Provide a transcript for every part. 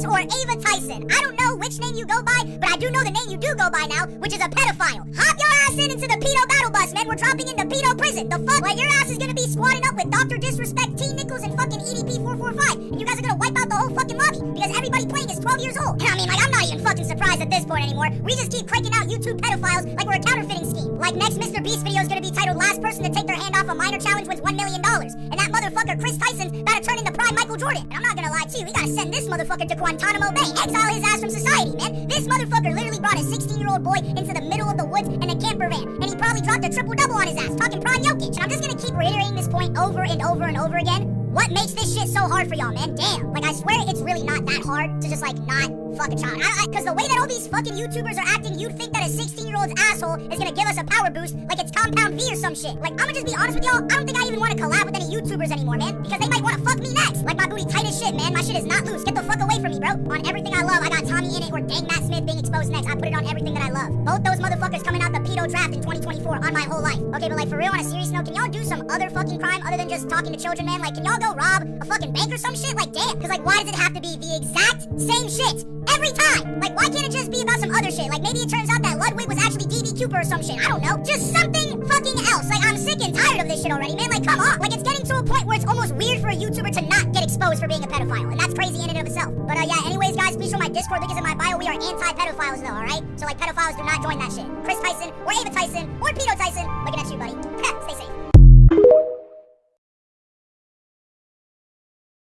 or Ava Tyson. I don't know which name you go by, but I do know the name you do go by now, which is a pedophile. Hop your ass into the pedo battle bus, man. We're dropping into pedo prison. The fuck? Like, your ass is gonna be squatting up with Dr. Disrespect, T. Nichols, and fucking EDP 445, and you guys are gonna wipe out the whole fucking lobby because everybody playing is 12 years old. And I mean, like, I'm not even fucking surprised at this point anymore. We just keep cranking out YouTube pedophiles like we're a counterfeiting scheme. Like, next Mr. Beast video is gonna be titled "Last Person to Take Their Hand Off a Minor Challenge Wins $1 million." And that motherfucker Chris Tyson's about to turn into Prime Michael Jordan. And I'm not gonna lie to you, we gotta send this motherfucker to Guantanamo Bay. Exile his ass from society, man. This motherfucker literally brought a 16-year-old boy into the middle of the woods in a camper van. And he probably dropped a triple-double on his ass, talking Prime Jokic. And I'm just gonna keep reiterating this point over and over and over again. What makes this shit so hard for y'all, man? Damn. Like, I swear it's really not that hard to just, like, not fuck a child. Because the way that all these fucking YouTubers are acting, you'd think that a 16-year-old's asshole is gonna give us a power boost like it's Compound V or some shit. Like, I'ma just be honest with y'all, I don't think I even want to collab with any YouTubers anymore, man. Because they might want to fuck me next. Like, my booty tight as shit, man. My shit is not loose. Get the fuck away from me, bro. On everything I love, I got Tommy in it or Dang Matt Smith being exposed next. I put it on everything that I love. Both those motherfuckers coming out the pedo draft in 2024 on my whole life. Okay, but like, for real, on a serious note, can y'all do some other fucking crime other than just talking to children, man? Like, can y'all go rob a fucking bank or some shit? Like, damn. Because, like, why does it have to be the exact same shit every time? Like, why can't it just be about some other shit? Like, maybe it turns out that Ludwig was actually D.B. Cooper or some shit. I don't know. Just something fucking else. Like, I'm sick and tired of this shit already, man. Like, come on. Like, it's getting to a point where it's almost weird for a YouTuber to not get exposed for being a pedophile. And that's crazy in and of itself. But, yeah, anyways, guys, please show my Discord. Link is in my bio. We are anti-pedophiles, though, alright? So, like, pedophiles do not join that shit. Chris Tyson, or Ava Tyson, or Pedo Tyson. Looking at you, buddy. Stay safe.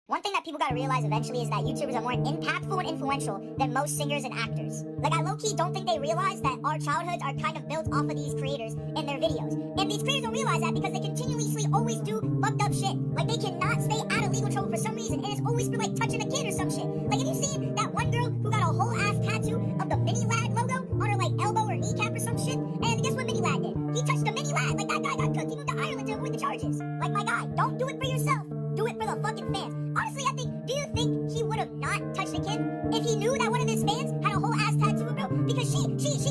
One thing that people gotta realize eventually is that YouTubers are more impactful and influential than most singers and actors. Like, I low-key don't think they realize that our childhoods are kind of built off of these creators in their videos. And these creators don't realize that because they continuously always do fucked up shit. Like, they cannot stay out of legal trouble for some reason, and it's always for, like, touching a kid or some shit. Like, have you seen that one girl who got a whole ass tattoo of the Mini Lad logo on her, like, elbow or kneecap or some shit? And guess what Mini Lad did? He touched the Mini Lad. Like, that guy got cooked. He moved to Ireland to avoid the charges. Like, my guy, don't do it for yourself. Do it for the fucking fans. Honestly, do you think he would have not touched a kid if he knew that one of his fans had a whole ass tattoo, bro? Because she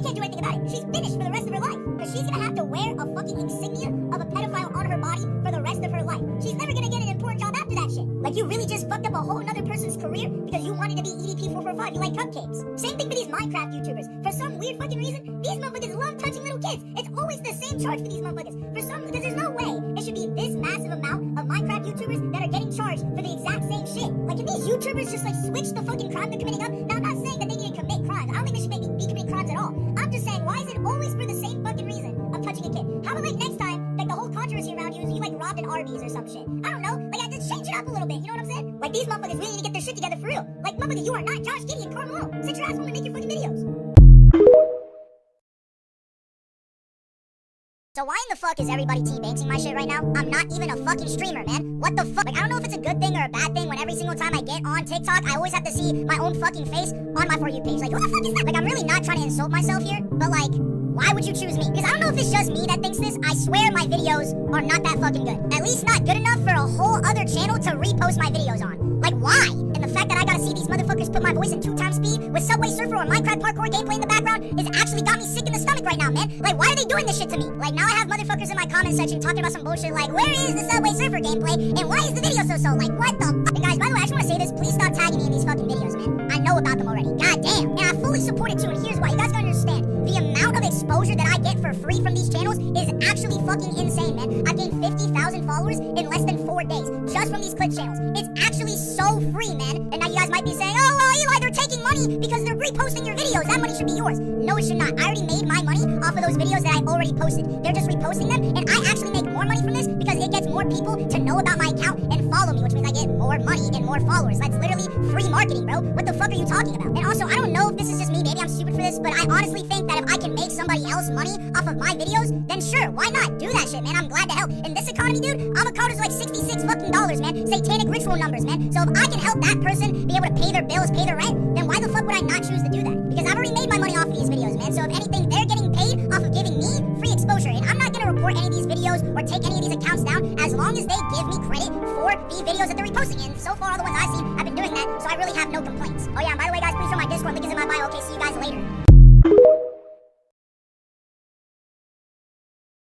can't do anything about it. She's finished for the rest of her life. Because she's gonna have to wear a fucking insignia of a pedophile on her body for the rest of her life. She's never gonna get an important job after that shit. Like, you really just fucked up a whole nother person's career because you wanted to be EDP 445. You like cupcakes. Same thing for these Minecraft YouTubers. For some weird fucking reason, these motherfuckers love touching little kids. It's always the same charge for these motherfuckers. Because there's no way it should be this massive amount of Minecraft YouTubers that are getting charged for the exact same shit. Like, can these YouTubers just, like, switch the fucking crime they're committing up? Now, I'm not saying that they need to commit crimes. I don't think they should be committing crimes at all. I'm just saying, why is it always for the same fucking reason of touching a kid? How about, like, next time, like, the whole controversy around you is you, like, robbed an Arby's or some shit? I don't know. Like, I just change it up a little bit. You know what I'm saying? Like, these motherfuckers really need to get their shit together for real. Like, motherfucker, you are not Josh Giddey and Carl Malone. Sit your ass home and make your fucking videos. So why in the fuck is everybody T-Banksing my shit right now? I'm not even a fucking streamer, man. What the fuck? Like, I don't know if it's a good thing or a bad thing when every single time I get on TikTok, I always have to see my own fucking face on my For You page. Like, who the fuck is that? Like, I'm really not trying to insult myself here, but like, why would you choose me? Because I don't know if it's just me that thinks this. I swear my videos are not that fucking good. At least not good enough for a whole other channel to repost my videos on. Like, why? And the fact that I gotta see these motherfuckers put my voice in 2x speed with Subway Surfer or Minecraft parkour gameplay in the background is actually got me sick in the stomach right now, man. Like, why are they doing this shit to me? Like, now I have motherfuckers in my comment section talking about some bullshit like, where is the Subway Surfer gameplay? And why is the video so? Like, what the fuck? And guys, by the way, I just wanna say this. Please stop tagging me in these fucking videos, man. I know about them already. God damn. And I fully support it too, and here's why. You guys gotta understand. The amount of exposure that I get for free from these channels is actually fucking insane, man. I've gained 50,000 followers in less than 4 days just from these clip channels. It's actually so free, man. And now you guys might be saying, oh, well, Eli, they're taking money because they're reposting your videos. That money should be yours. No, it should not. I already made my money off of those videos that I already posted. They're just reposting them, and I actually make more money from this because it gets more people to know about my account and follow me, which means I get more money and more followers. That's literally free marketing, bro. What the fuck are you talking about? And also, I don't know if this is just me. Maybe I'm stupid for this, but I honestly think that if I can make somebody else money off of my videos, then sure, why not? Do that shit, man. I'm glad to help. In this economy, dude, avocados are like $66 fucking dollars, man. Satanic ritual numbers, man. So if I can help that person be able to pay their bills, pay their rent, then why the fuck would I not choose to do that? Because I've already made my money off of these videos, man. So if anything, they're getting paid off of giving me free exposure. And I'm not gonna report any of these videos or take any of these accounts down as long as they give me credit for the videos that they're reposting. And so far, all the ones I've seen, I've been doing that, so I really have no complaints. Oh yeah, and by the way, guys, please join my Discord. Link is in my bio. Okay, see you guys later.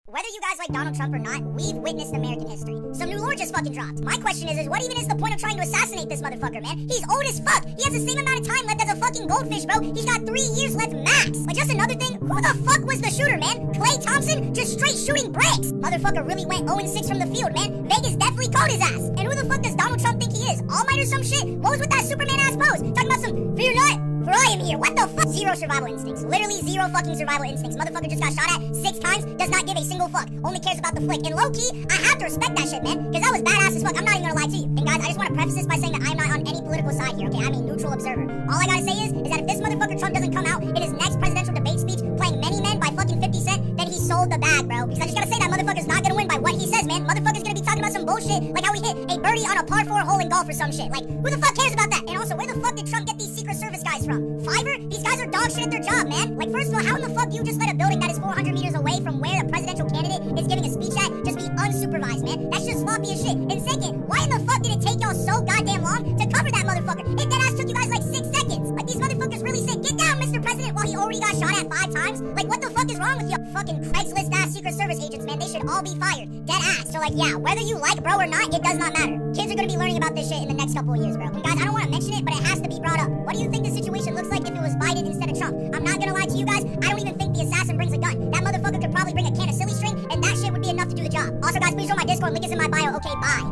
Whether you guys guys like Donald Trump or not, we've witnessed American history. Some new lore just fucking dropped. My question is what even is the point of trying to assassinate this motherfucker, man? He's old as fuck. He has the same amount of time left as a fucking goldfish, bro. He's got 3 years left max. But just another thing, who the fuck was the shooter, man? Clay Thompson? Just straight shooting bricks. Motherfucker really went 0-6 from the field, man. Vegas definitely called his ass. And who the fuck does Donald Trump think he is? All Might or some shit? What was with that Superman ass pose? Talking about some fear not, for I am here. What the fuck? Zero survival instincts. Literally zero fucking survival instincts. Motherfucker just got shot at 6 times, does not give a single fuck. Only cares about the flick. And low-key, I have to respect that shit, man. Because that was badass as fuck. I'm not even gonna lie to you. And guys, I just want to preface this by saying that I'm not on any political side here, okay? I'm a neutral observer. All I gotta say is that if this motherfucker Trump doesn't come out in his next presidential debate speech playing Many Men by fucking 50 Cent, then he sold the bag, bro. Because I just gotta say that motherfucker's not gonna win by what he says, man. Motherfucker's gonna be talking about some bullshit like how he hit a birdie on a par 4 hole in golf or some shit. Like, who the fuck cares about that? And also, where the fuck did Trump get these Secret Service guys from? Fiverr? These guys are dog shit at their job, man. Like, first of all, how in the fuck do you just let a building that is 400 meters away from where the presidential candidate is giving a speech at just be unsupervised, man? That's just sloppy as shit. And second, why in the fuck did it take y'all so goddamn long to cover that motherfucker? It deadass took you guys like 6 seconds. Like, these motherfuckers really said, get down, Mr. President, while he already got shot at 5 times? Like, what the fuck is wrong with you fucking Craigslist-ass Secret Service agents, man? They should all be fired. Dead ass. So, like, yeah, whether you like bro or not, it does not matter. Kids are gonna be learning about this shit in the next couple of years, bro. And guys, I don't want to mention it, but it has to be brought up. What do you think the situation looks like if it was Biden instead of Trump? I'm not gonna lie to you guys, I don't even think the assassin brings a gun. That motherfucker could probably bring a can of silly string, and that shit would be enough to do the job. Also, guys, please join my Discord. Link is in my bio. Okay, bye.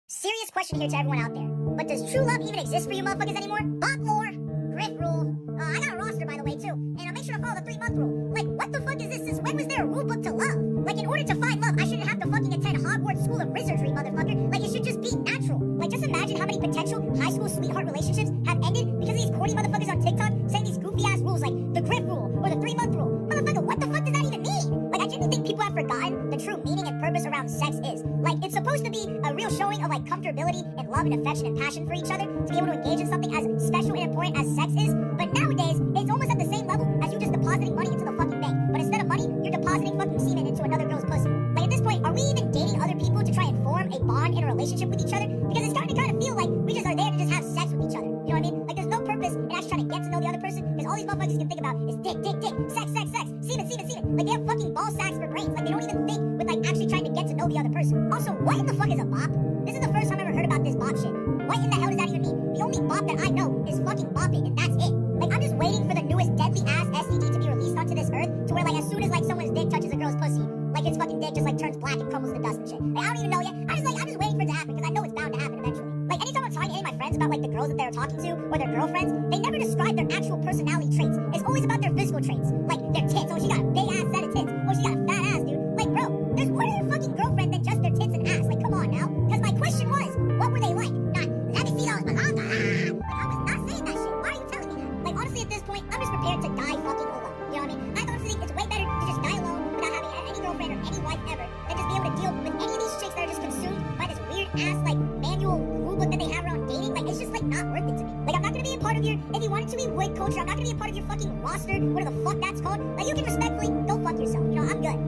Serious question here to everyone out there. But does true love even exist for you motherfuckers anymore? Bot lore, griff rule. I got a roster, by the way, too. And I'll make sure to follow the 3-month rule. Like, what the fuck is this? Since when was there a rule book to love? Like, in order to find love, I shouldn't have to fucking attend Hogwarts School of Wizardry, motherfucker. Like, it should just be natural. Like, just imagine how many potential high school sweetheart relationships have ended because of these corny motherfuckers on TikTok saying these goofy-ass rules like the griff rule or the 3-month rule. Motherfucker, what the fuck does that even mean? Like, I genuinely think people have forgotten the true meaning and purpose around sex is. Like, it's supposed to be a real showing of, like, comfortability and love and affection and passion for each other to be able to engage in something as special and important as sex is. But nowadays, it's almost at the same level as you just depositing money into the fucking bank. But instead of money, you're depositing fucking semen into another girl's pussy. Like, at this point, are we even dating other people to try and form a bond and a relationship with each other? Because it's starting to kind of feel like we just are there to just have sex with each other. You know what I mean? Like, there's no purpose in actually trying to get to know the other person, because all these motherfuckers can think about is dick, dick, dick, sex, sex, sex, semen, semen, semen. Like, they have fucking ball sacks for brains. Like, they don't even think with, like, actually trying to get to know the other person. Also, what in the fuck is a bop? This is the first time I ever heard about this bop shit. What in the hell does that even mean? The only bop that I know is fucking bopping, and that's it. Like, I'm just waiting for the newest deadly-ass STD to be released onto this earth, to where, like, as soon as, like, someone's dick touches a girl's pussy, like, his fucking dick just, like, turns black and crumbles to dust and shit. Like, I don't even know yet. I'm just waiting for it to happen, because I know it's bound to happen eventually. Like, anytime I'm talking to any of my friends about, like, the girls that they're talking to, or their girlfriends, they never describe their actual personality traits. It's always about their physical traits. Like, their tits. Oh, she got a big-ass set of tits. Oh, she got a fat ass, dude. Like, bro, there's more to their fucking girlfriend than just their tits and ass. Like, come on now. Because my question was, what were they like? Not, let me see those malanga. Like, I was not saying that shit. Why are you telling me that? Like, honestly, at this point, I'm just prepared to die fucking alone. You know what I mean? I honestly think it's way better to just die alone without having any girlfriend or any wife ever than just be able to deal with any of these chicks that are just consumed by this weird-ass, like, manual rule book that they have around dating. Like, it's just, like, not worth it to me. Like, I'm not gonna be a part of your, if you wanted to be wood culture, I'm not gonna be a part of your fucking roster, whatever the fuck that's called. Like, you can respectfully go fuck yourself. You know, I'm good.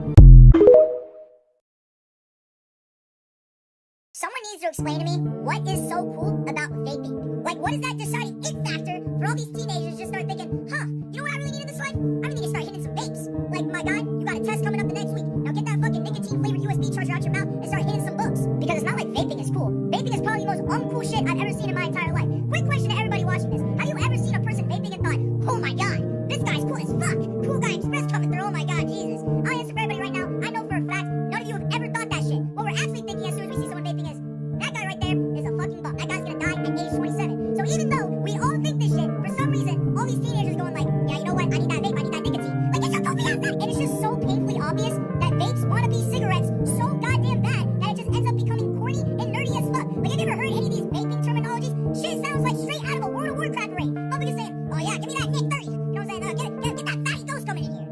Someone needs to explain to me what is so cool about vaping. Like, what is that deciding it factor for all these teenagers just start thinking, huh, you know what I really need in this life? I really need to start hitting some vapes. Like, my guy, you got a test coming up the next week. Now get that fucking nicotine-flavored USB charger out your mouth and start hitting some books. Because it's not like vaping is cool. Vaping is probably the most uncool shit I've ever seen in my entire life. Quick question to everybody watching this. Have you ever seen a person vaping and thought, oh my god, this guy's cool as fuck. Cool guy express coming through, oh my god, Jesus. I'll answer for everybody right now. I know for a fact, none of you have ever thought that shit. What we're actually thinking as soon as we see someone vaping is, that guy right there is a fucking bum. That guy's gonna die at age 27. So even though we all think this shit, for some reason, all these teenagers going like, yeah, you know what, I need that vape, I need that nicotine. Like, it's your goofy ass that. And it's just so painfully obvious that vapes wanna be cigarettes so goddamn bad that it just ends up becoming corny and nerdy as fuck. Like, have you ever heard any of these vaping terminologies? Shit sounds like straight out of a World of Warcraft raid. Motherfuckers saying, oh yeah, give me that Nick 30. You know what I'm saying? Get that fatty ghost coming in here.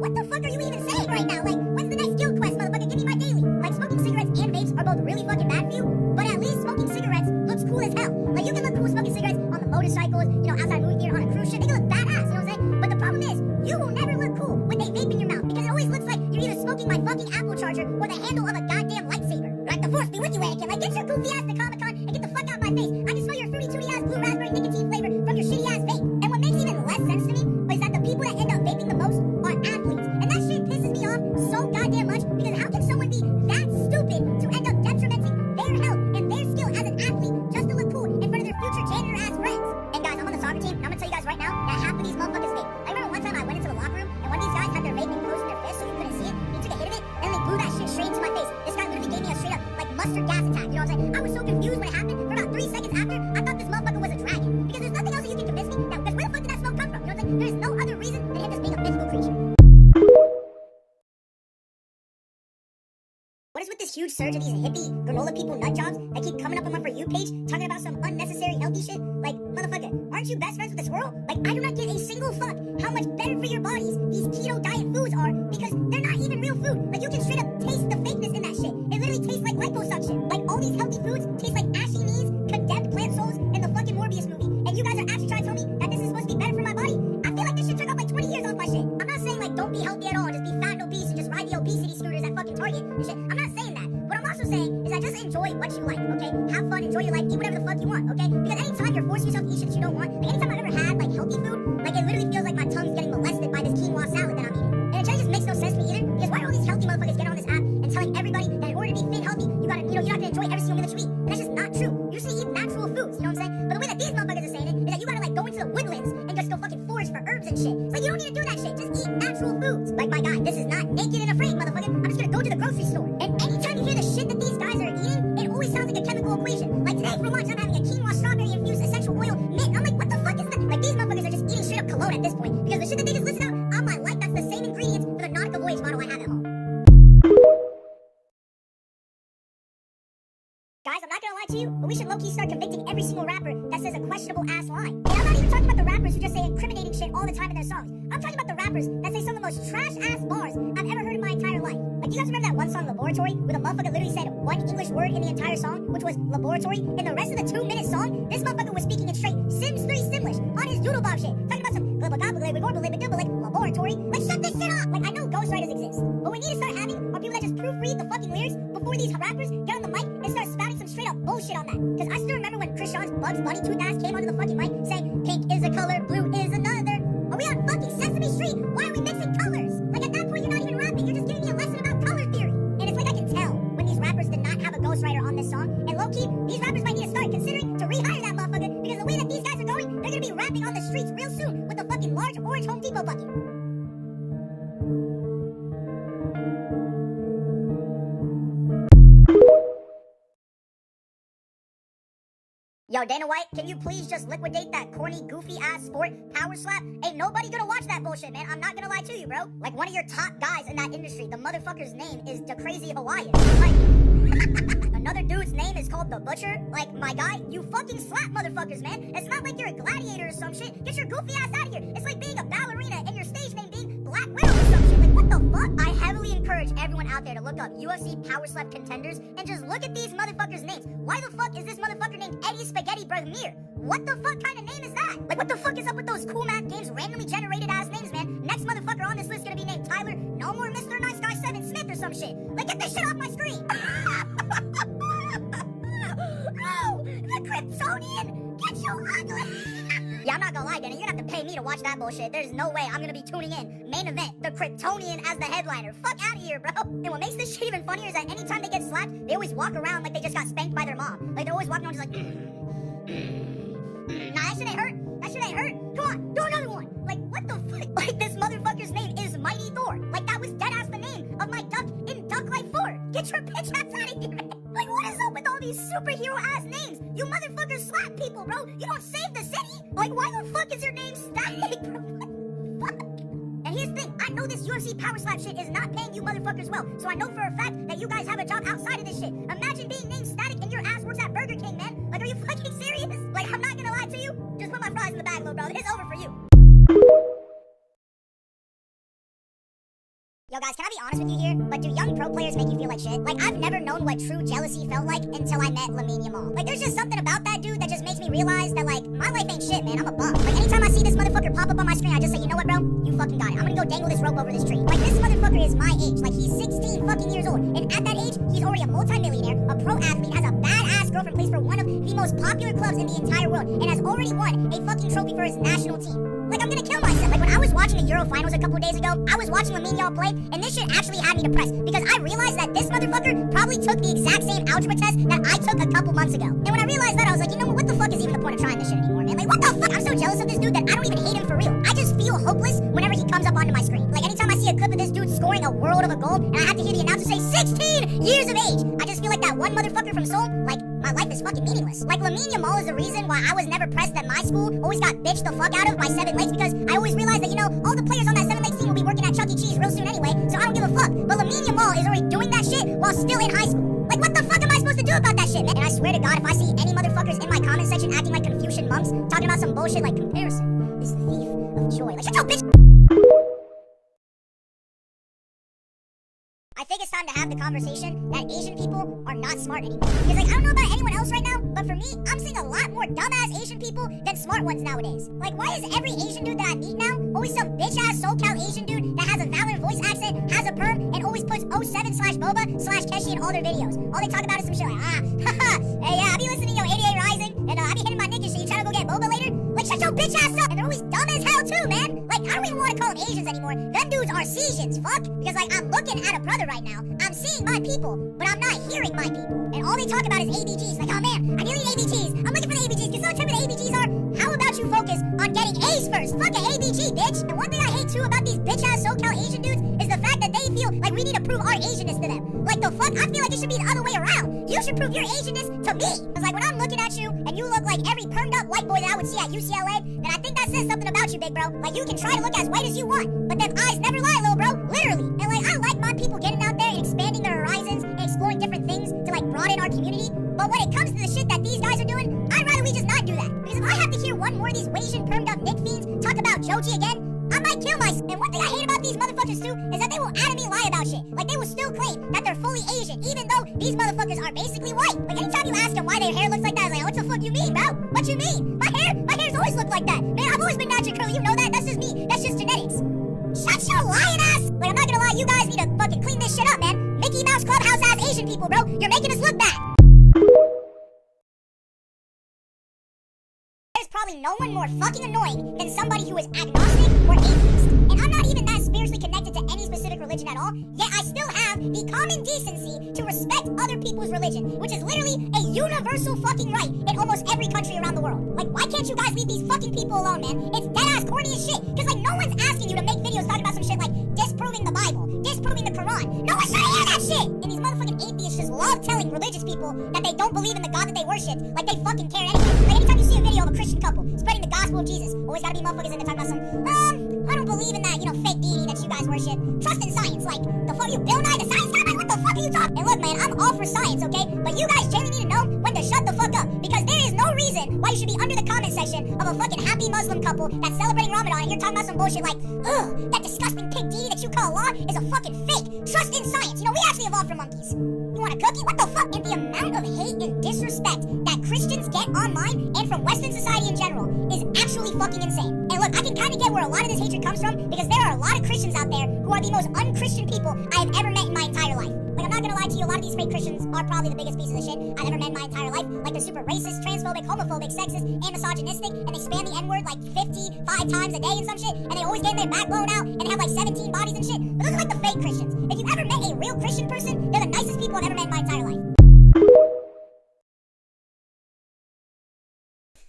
What the fuck are you even saying right now? Like, when's the next guild quest, motherfucker? Give me my daily. Like, smoking cigarettes and vapes are both really fucking bad for you, but at least smoking cigarettes looks cool as hell. Like, you can look cool smoking cigarettes on the motorcycles, you know, outside movie theater, on a cruise ship. They can look badass, you know what I'm saying? But the problem is, you will never look cool with a vape in your mouth, because it always looks like you're either smoking my fucking Apple charger or the handle of a goddamn lightsaber. Like, the force be with you, Anakin. Like, get your goofy ass to Comic-Con and get the fuck out of my face. I can smell your fruity tooty ass blue raspberry nicotine flavor from your shitty ass vape. And what makes even less sense to me is that the people that end up vaping the most foolish, because how can someone be that stupid to end up detrimenting their health and their skill as an athlete just to look cool in front of their future janitor-ass friends? And guys, I'm on the soccer team, and I'm gonna tell you guys right now that half of these motherfuckers vape. I remember one time I went into the locker room, and one of these guys had their vaping close to their fist so you couldn't see it. He took a hit of it, and then they blew that shit straight into my face. This guy literally gave me a straight up, like, mustard gas attack, you know what I'm saying? I was so confused when it happened. For about 3 seconds after, I thought this motherfucker was a dragon. Because there's nothing else that you can convince me that, because where the fuck did that smoke come from? You know what I'm saying? There's no other reason than him just being a mythical creature. What is with this huge surge of these hippie granola people nut jobs that keep coming up on my For You page talking about some unnecessary healthy shit? Like, motherfucker, aren't you best friends with the squirrel? Like, I do not give a single fuck how much better for your bodies these keto diet foods are, because they're not even real food. Like, you can straight up taste the fakeness in that shit. It literally tastes like liposuction. Like, all these healthy foods taste like ashy knees, condemned plant souls, and the fucking Morbius movie. And you guys are actually trying to tell me that this is supposed to be better for my body? I feel like this shit took up like 20 years off my shit. I'm not saying like don't be healthy at all and just be fat and obese and just ride the obesity scooters at fucking Target and shit. I'm not saying that. What I'm also saying is that just enjoy what you like, okay? Have fun, enjoy your life, eat whatever the fuck you want, okay? Because anytime you're forcing yourself to eat shit that you don't want, like anytime I've ever had like healthy food, like it literally feels like my tongue's getting molested by this quinoa salad that I'm eating. And it just makes no sense to me either, because why are all these healthy motherfuckers getting on this app and telling everybody that in order to be fit healthy, you gotta, you know, you're not gonna enjoy every single meal that you eat? And that's just not true. You should eat natural foods, you know what I'm saying? But the way that these motherfuckers are saying it is that you gotta like go into the woodlands and just go fucking forage for herbs and shit. It's like you don't need to do that shit. Just eat natural foods. Like my guy, this is not naked and afraid, motherfucker. I'm just gonna go to the grocery store. And anytime you hear the shit that these guys are eating, it always sounds like a chemical equation. Like today for lunch, I'm having a quinoa strawberry infused essential oil mint. I'm like, what the fuck is that? Like these motherfuckers are just eating straight up cologne at this point, because the shit that they just listed out, I'm like that's the same ingredients for the Nautica Voyage bottle I have at home. Guys, I'm not gonna lie to you, but we should low-key start convicting every single rapper that says a questionable ass line. And I'm not even talking about the rappers who just say incriminating shit all the time in their songs. I'm talking about the rappers that say some of the most trash ass bars I've ever heard in my entire life. Like, do you guys remember that one song, Laboratory, where the motherfucker literally said one English word in the entire song, which was laboratory? In the rest of the 2-minute song, this motherfucker was speaking in straight Sims 3 Simlish on his doodle bob shit, talking about some laboratory. Like, shut this shit up! Like, I know ghostwriters exist. What we need to start having are people that just proofread the fucking lyrics before these rappers get on the mic and start spouting some straight up bullshit on that. Because I still remember when Chris Sean's Bugs Bunny tooth ass came onto the fucking mic saying, pink is a color, blue is another. Are we on fucking Sesame Street? Why are we mixing colors? Like, at that point, you're not even rapping. You're just giving me a lesson about color theory. And it's like I can tell when these rappers did not have a ghostwriter on this song. And low-key, these rappers might need to start considering to rehire that motherfucker, because the way that these guys are going, they're gonna be rapping on the streets real soon with a fucking large orange Home Depot bucket. Yo, Dana White, can you please just liquidate that corny, goofy-ass sport, Power Slap? Ain't nobody gonna watch that bullshit, man. I'm not gonna lie to you, bro. Like, one of your top guys in that industry, the motherfucker's name is the Crazy Hawaiian. Like, another dude's name is called The Butcher. Like, my guy, you fucking slap motherfuckers, man. It's not like you're a gladiator or some shit. Get your goofy ass out of here. It's like being a ballerina and your stage name being Black Widow or some shit. Like, what the fuck? I heavily encourage everyone out there to look up UFC Power Slap contenders and just look at these motherfuckers' names. Why the fuck is this motherfucker named Eddie Spaghetti Brahmir? What the fuck kind of name is that? Like, what the fuck is up with those cool math games randomly generated ass names, man? Next motherfucker on this list gonna be named Tyler, no more Mr. Nice Guy 7 Smith or some shit. Like, get this shit off my screen. Oh, the Kryptonian! Get your ugly! Yeah, I'm not gonna lie, Danny. You're gonna have to pay me to watch that bullshit. There's no way I'm gonna be tuning in. Main event, the Kryptonian as the headliner. Fuck out of here, bro. And what makes this shit even funnier is that anytime they get slapped, they always walk around like they just got spanked by their mom. Like, they're always walking around just like, nah, that shit ain't hurt. That shit ain't hurt. Come on, do another one. Like, what the fuck? Like, this motherfucker's name is Mighty Thor. Like, that was deadass the name of my duck in Duck Life 4. Get your bitch ass out of here, man. Like, what is up with all these superhero ass names? You motherfuckers slap people, bro. You don't save the city. Like, why the fuck is your name Static, bro? What the fuck? And here's the thing, I know this UFC Power Slap shit is not paying you motherfuckers well, so I know for a fact that you guys have a job outside of this shit. Imagine being named Static and your ass works at Burger King, man. Like, are you fucking serious? Like, I'm not gonna lie to you. Just put my fries in the bag, little bro. It's over for you. Yo guys, can I be honest with you here? But do young pro players make you feel like shit? Like, I've never known what true jealousy felt like until I met Lamine Yamal. Like, there's just something about that dude that just makes me realize that, like, my life ain't shit, man. I'm a bum. Like, anytime I see this motherfucker pop up on my screen, I just say, you know what, bro? You fucking got it. I'm gonna go dangle this rope over this tree. Like, this motherfucker is my age. Like, he's 16 fucking years old. And at that age, he's already a multi-millionaire, a pro athlete, has a badass girlfriend, plays for one of the the most popular clubs in the entire world and has already won a fucking trophy for his national team. Like, I'm gonna kill myself. Like, when I was watching the Euro finals a couple days ago, I was watching Yappin play, and this shit actually had me depressed because I realized that this motherfucker probably took the exact same algebra test that I took a couple months ago. And when I realized that, I was like, you know what the fuck is even the point of trying this shit anymore, man? Like, what the fuck? I'm so jealous of this dude that I don't even hate him for real. I just feel hopeless whenever he comes up onto my screen. Like, anytime I see a clip of this dude scoring a world of a goal, and I have to hear the announcer say 16 years of age, I just feel like that one motherfucker from Seoul, like, my life is fucking meaningless. Like, Lamine Yamal is the reason why I was never pressed at my school, always got bitched the fuck out of by 7 Lakes, because I always realized that, you know, all the players on that 7 Lakes team will be working at Chuck E. Cheese real soon anyway, so I don't give a fuck. But Lamine Yamal is already doing that shit while still in high school. Like, what the fuck am I supposed to do about that shit, man? And I swear to God, if I see any motherfuckers in my comment section acting like Confucian monks, talking about some bullshit like comparison is the thief of joy. Like, shut your bitch. I think it's time to have the conversation that Asian people are not smart anymore. Because, like, I don't know about anyone else right now, but for me, I'm seeing a lot more dumbass Asian people than smart ones nowadays. Like, why is every Asian dude that I meet now always some bitch-ass SoCal Asian dude that has a valid voice accent, has a perm, and always puts 07/Boba/Keshi in all their videos? All they talk about is some shit like, haha, hey, yeah, I be listening to your 88 Rising, and I be hitting my nigga shit. You trying to go get Boba later? Like, shut your bitch ass up. And they're always dumb as hell too, man. Like, I don't even want to call them Asians anymore. Them dudes are Cesians, fuck. Because, like, I'm looking at a brother right now. I'm seeing my people, but I'm not hearing my people. And all they talk about is ABGs. Like, oh man, I really need ABGs. I'm looking for the ABGs. Can someone tell me what the ABGs are? How about you focus on getting A's first? Fuck an ABG, bitch. And one thing I hate too about these bitch-ass SoCal Asian dudes is the fact that they feel like we need to prove our Asianness to them. Like, the fuck? I feel like it should be the other way around. You should prove your Asianness to me. Because, like, when I'm looking at you and you look like every permed up white boy that I would see at UCLA, then I think that says something about you, big bro. Like, you can try to look as white as you want, but them eyes never lie, little bro. Literally. And, like, I like my people getting out there and expanding their horizons and exploring different things to, like, broaden our community. But when it comes to the shit that these guys are doing, I'd rather we just not do that. Because if I have to hear one more of these Asian permed up Nick fiends talk about Joji again, I might kill myself. And one thing I hate about these motherfuckers too is that they will adamantly lie about shit. Like, they will still claim that they're fully Asian, even though these motherfuckers are basically white. Like, anytime you ask them why their hair looks like that, it's like, what the fuck you mean, bro? What you mean? My hair's always looked like that. Man, I've always been naturally curly. You know that? That's just me. That's just genetics. Shut your lying ass. Like, I'm not gonna lie, you guys need to fucking clean this shit up, man. Mickey Mouse Clubhouse ass Asian people, bro. You're making us look bad. There's probably no one more fucking annoying than somebody who is agnostic or atheist. And I'm not even that spiritually connected to any specific religion at all, yet I still have the common decency to respect other people's religion, which is literally a universal fucking right in almost every country around the world. Like, why can't you guys leave these fucking people alone, man? It's dead-ass corny as shit. Because, like, no one's asking you to make videos talking about some shit like disproving the Bible, disproving the Quran. No one's trying to hear that shit! And these motherfucking atheists just love telling religious people that they don't believe in the God that they worship, like they fucking care anyway. Like, anytime you see a video of a Christian couple spreading the gospel of Jesus, always gotta be motherfuckers in there talking about some, I don't believe in that, you know, fake deity that you guys worship. Trust in science. Like, the fuck you, Bill Nye the Science Guy? Like, what the fuck are you talking? And look, man, I'm all for science, okay? But you guys genuinely need to know when to shut the fuck up. Because there is no reason why you should be under the comment section of a fucking happy Muslim couple that's celebrating Ramadan and you're talking about some bullshit like, ugh, that disgusting pig deity that you call Allah is a fucking fake. Trust in science. You know, we actually evolved from monkeys. You want a cookie? What the fuck? And the amount of hate and disrespect that Christians get online and from Western society in general is actually fucking insane. And look, I can kind of get where a lot of this hatred comes from because there are a lot of Christians out there who are the most unchristian people I have ever met in my entire life. Like, I'm not gonna lie to you, a lot of these fake Christians are probably the biggest pieces of shit I've ever met in my entire life. Like, they're super racist, transphobic, homophobic, sexist, and misogynistic, and they spam the N-word like 55 times a day and some shit, and they always get their back blown out, and they have like 17 bodies and shit. But those are like the fake Christians. If you've ever met a real Christian person, they're the nicest people I've ever met in my entire life.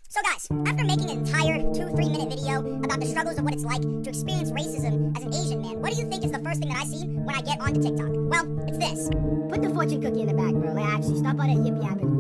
So guys, after making an entire 2-3 minute video about the struggles of what it's like to experience racism as an Asian man, what do you think is the first thing that I see when I get onto TikTok? Well, it's this. Put the fortune cookie in the bag, bro. Like, actually, stop all that yappin.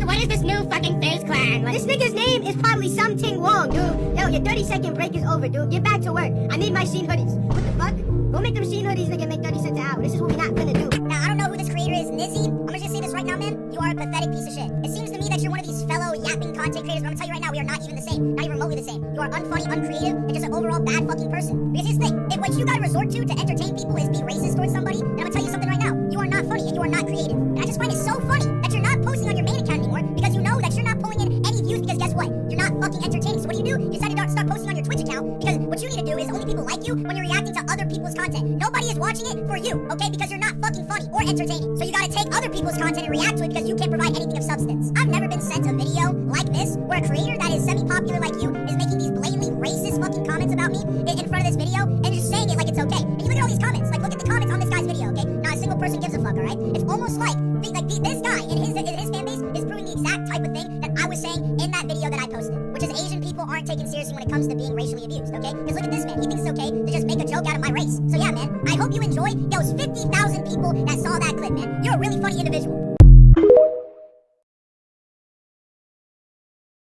What is this new fucking face clan? This nigga's name is probably something wrong, dude. Yo, your 30-second break is over, dude. Get back to work. I need my Sheen hoodies. What the fuck? Go make them Sheen hoodies, nigga, make 30 cents an hour. This is what we're not gonna do. Now, I don't know who this creator is, Nizzy. I'm gonna just say this right now, man. You are a pathetic piece of shit. It seems to me that you're one of these fellow yapping content creators, but I'm gonna tell you right now, we are not even the same. Not even remotely the same. You are unfunny, uncreative, and just an overall bad fucking person. Because here's the thing. If what you gotta resort to entertain people is be racist towards somebody, then I'm gonna tell you something right now. You are not funny and you are not creative. And I just find it so funny that you're not posting on your main account anymore because you know that you're not pulling in any views because guess what? You're not fucking entertaining. So what do? You decide to start posting on your Twitch account because what you need to do is only people like you when you're reacting to other people's content. Nobody is watching it for you, okay? Because you're not fucking funny or entertaining. So you gotta take other people's content and react to it because you can't provide anything of substance. I've never been sent a video popular like you is making these blatantly racist fucking comments about me in front of this video and just saying it like it's okay. And you look at all these comments, like look at the comments on this guy's video, okay? Not a single person gives a fuck, alright? It's almost like this guy in his fan base is proving the exact type of thing that I was saying in that video that I posted, which is Asian people aren't taken seriously when it comes to being racially abused, okay? Because look at this man, he thinks it's okay to just make a joke out of my race. So yeah, man, I hope you enjoy those 50,000 people that saw that clip, man. You're a really funny individual.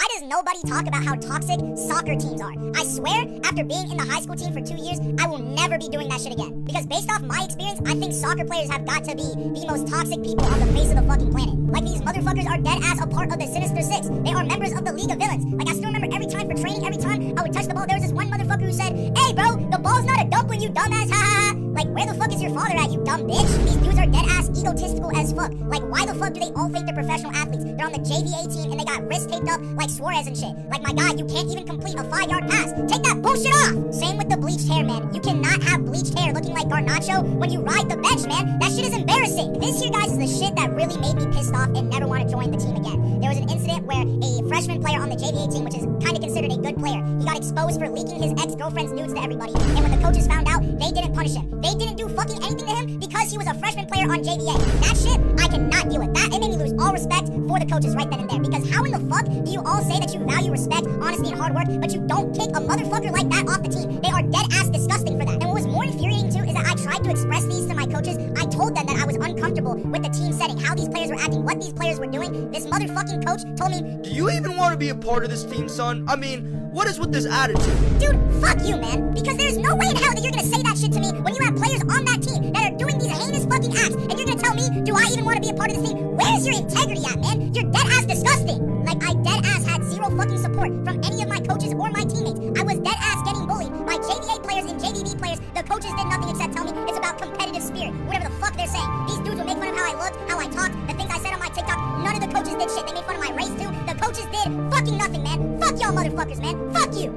Why does nobody talk about how toxic soccer teams are? I swear, after being in the high school team for 2 years, I will never be doing that shit again. Because based off my experience, I think soccer players have got to be the most toxic people on the face of the fucking planet. Like, these motherfuckers are dead ass a part of the Sinister Six. They are members of the League of Villains. Like, I still remember every time for training, every time I would touch the ball, there was this one motherfucker who said, "Hey bro, the ball's not a dumpling, you dumbass, ha ha ha." Like, where the fuck is your father at, you dumb bitch? These dudes are dead ass egotistical as fuck. Like, why the fuck do they all think they're professional athletes? They're on the JVA team and they got wrists taped up like Suarez and shit. Like, my God, you can't even complete a 5-yard pass. Take that bullshit off. Same with the bleached hair, man. You cannot have bleached hair looking like Garnacho when you ride the bench, man. That shit is embarrassing. This here, guys, is the shit that really made me pissed off and never want to join the team again. There was an incident where a freshman player on the JVA team, which is kind of considered a good player, he got exposed for leaking his ex-girlfriend's nudes to everybody. And when the coaches found out, they didn't punish him. They didn't do fucking anything to him because he was a freshman player on JVA. That shit, I cannot deal with. That, it made me lose all respect for the coaches right then and there. Because how in the fuck do you all say that you value respect, honesty, and hard work, but you don't kick a motherfucker like that off the team? They are dead ass disgusting for that. And what was more infuriating too is that I tried to express these to my coaches. I told them that I was uncomfortable with the team setting, how these players were acting, what these players were doing. This motherfucking coach told me, "Do you even want to be a part of this team, son? I mean, what is with this attitude?" Dude, fuck you, man. Because there's no way in hell that you're gonna say that shit to me when you have players on that team that are doing these heinous fucking acts, and you're gonna tell me, do I even want to be a part of this team? Where's your integrity at, man? You're dead ass disgusting. Like, I dead ass had zero fucking support from any of my coaches or my teammates. I was dead ass getting bullied by JVA players and JVB players. The coaches did nothing except tell me it's about competitive spirit, whatever the fuck they're saying. These dudes will make fun of how I looked, how I talked, the things I said on my TikTok. None of the coaches did shit. They made fun of my race too. The coaches did fucking nothing, man. Fuck y'all motherfuckers, man. Fuck you.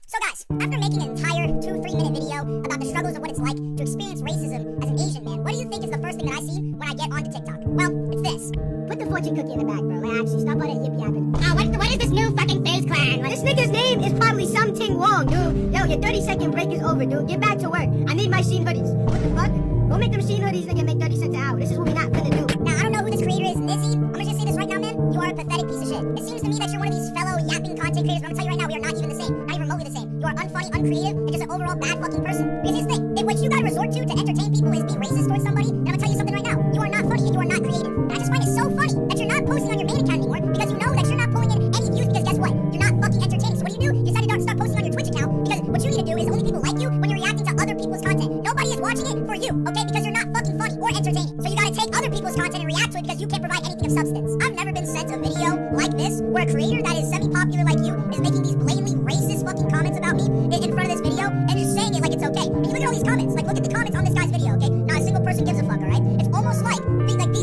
So guys, after making an entire 2-3 minute video about the struggles of what it's like to experience racism as an Asian man, what do you think is the first thing that I see when I get onto TikTok? Well, it's this. Put the fortune cookie in the bag, bro. Like, actually, stop all that yappin. What is this new fucking FaZe clan? This nigga's name is probably something wrong, dude. Yo, your 30-second break is over, dude. Get back to work. I need my Sheen hoodies. What the fuck? Go make them Sheen hoodies, nigga, make 30 cents an hour. This is what we not gonna do. Now, I don't know who this creator is, Nizzy. I'm gonna just say this right now, man. You are a pathetic piece of shit. It seems to me that you're one of these fellow yapping content creators, but I'm gonna tell you right now, we are not even the same. Not even remotely the same. You are unfunny, uncreative, and just an overall bad fucking person. Because here's the thing. If what you gotta resort to entertain people is being racist towards somebody, then I'm gonna tell you something right now. You are not funny and you are not creative. And I just find it so funny that you're not posting on your main account anymore because you know that you're not pulling in any views because guess what? You're not fucking entertaining. So what do? You decided to start posting on your Twitch account because what you need to do is only people like you when you're reacting to other people's content. Nobody is watching it for you, okay? Because you're not fucking funny or entertaining. So you gotta take other people's content and react to it because you can't provide anything of substance. I've never been sent a video like this where a creator that is semi-popular like you is making these blatantly racist fucking comments about me in front of this video and just saying it like it's okay. And you look at all these comments, like look at the comments on this guy's video, okay? Not a single person gives a fuck, alright? It's almost like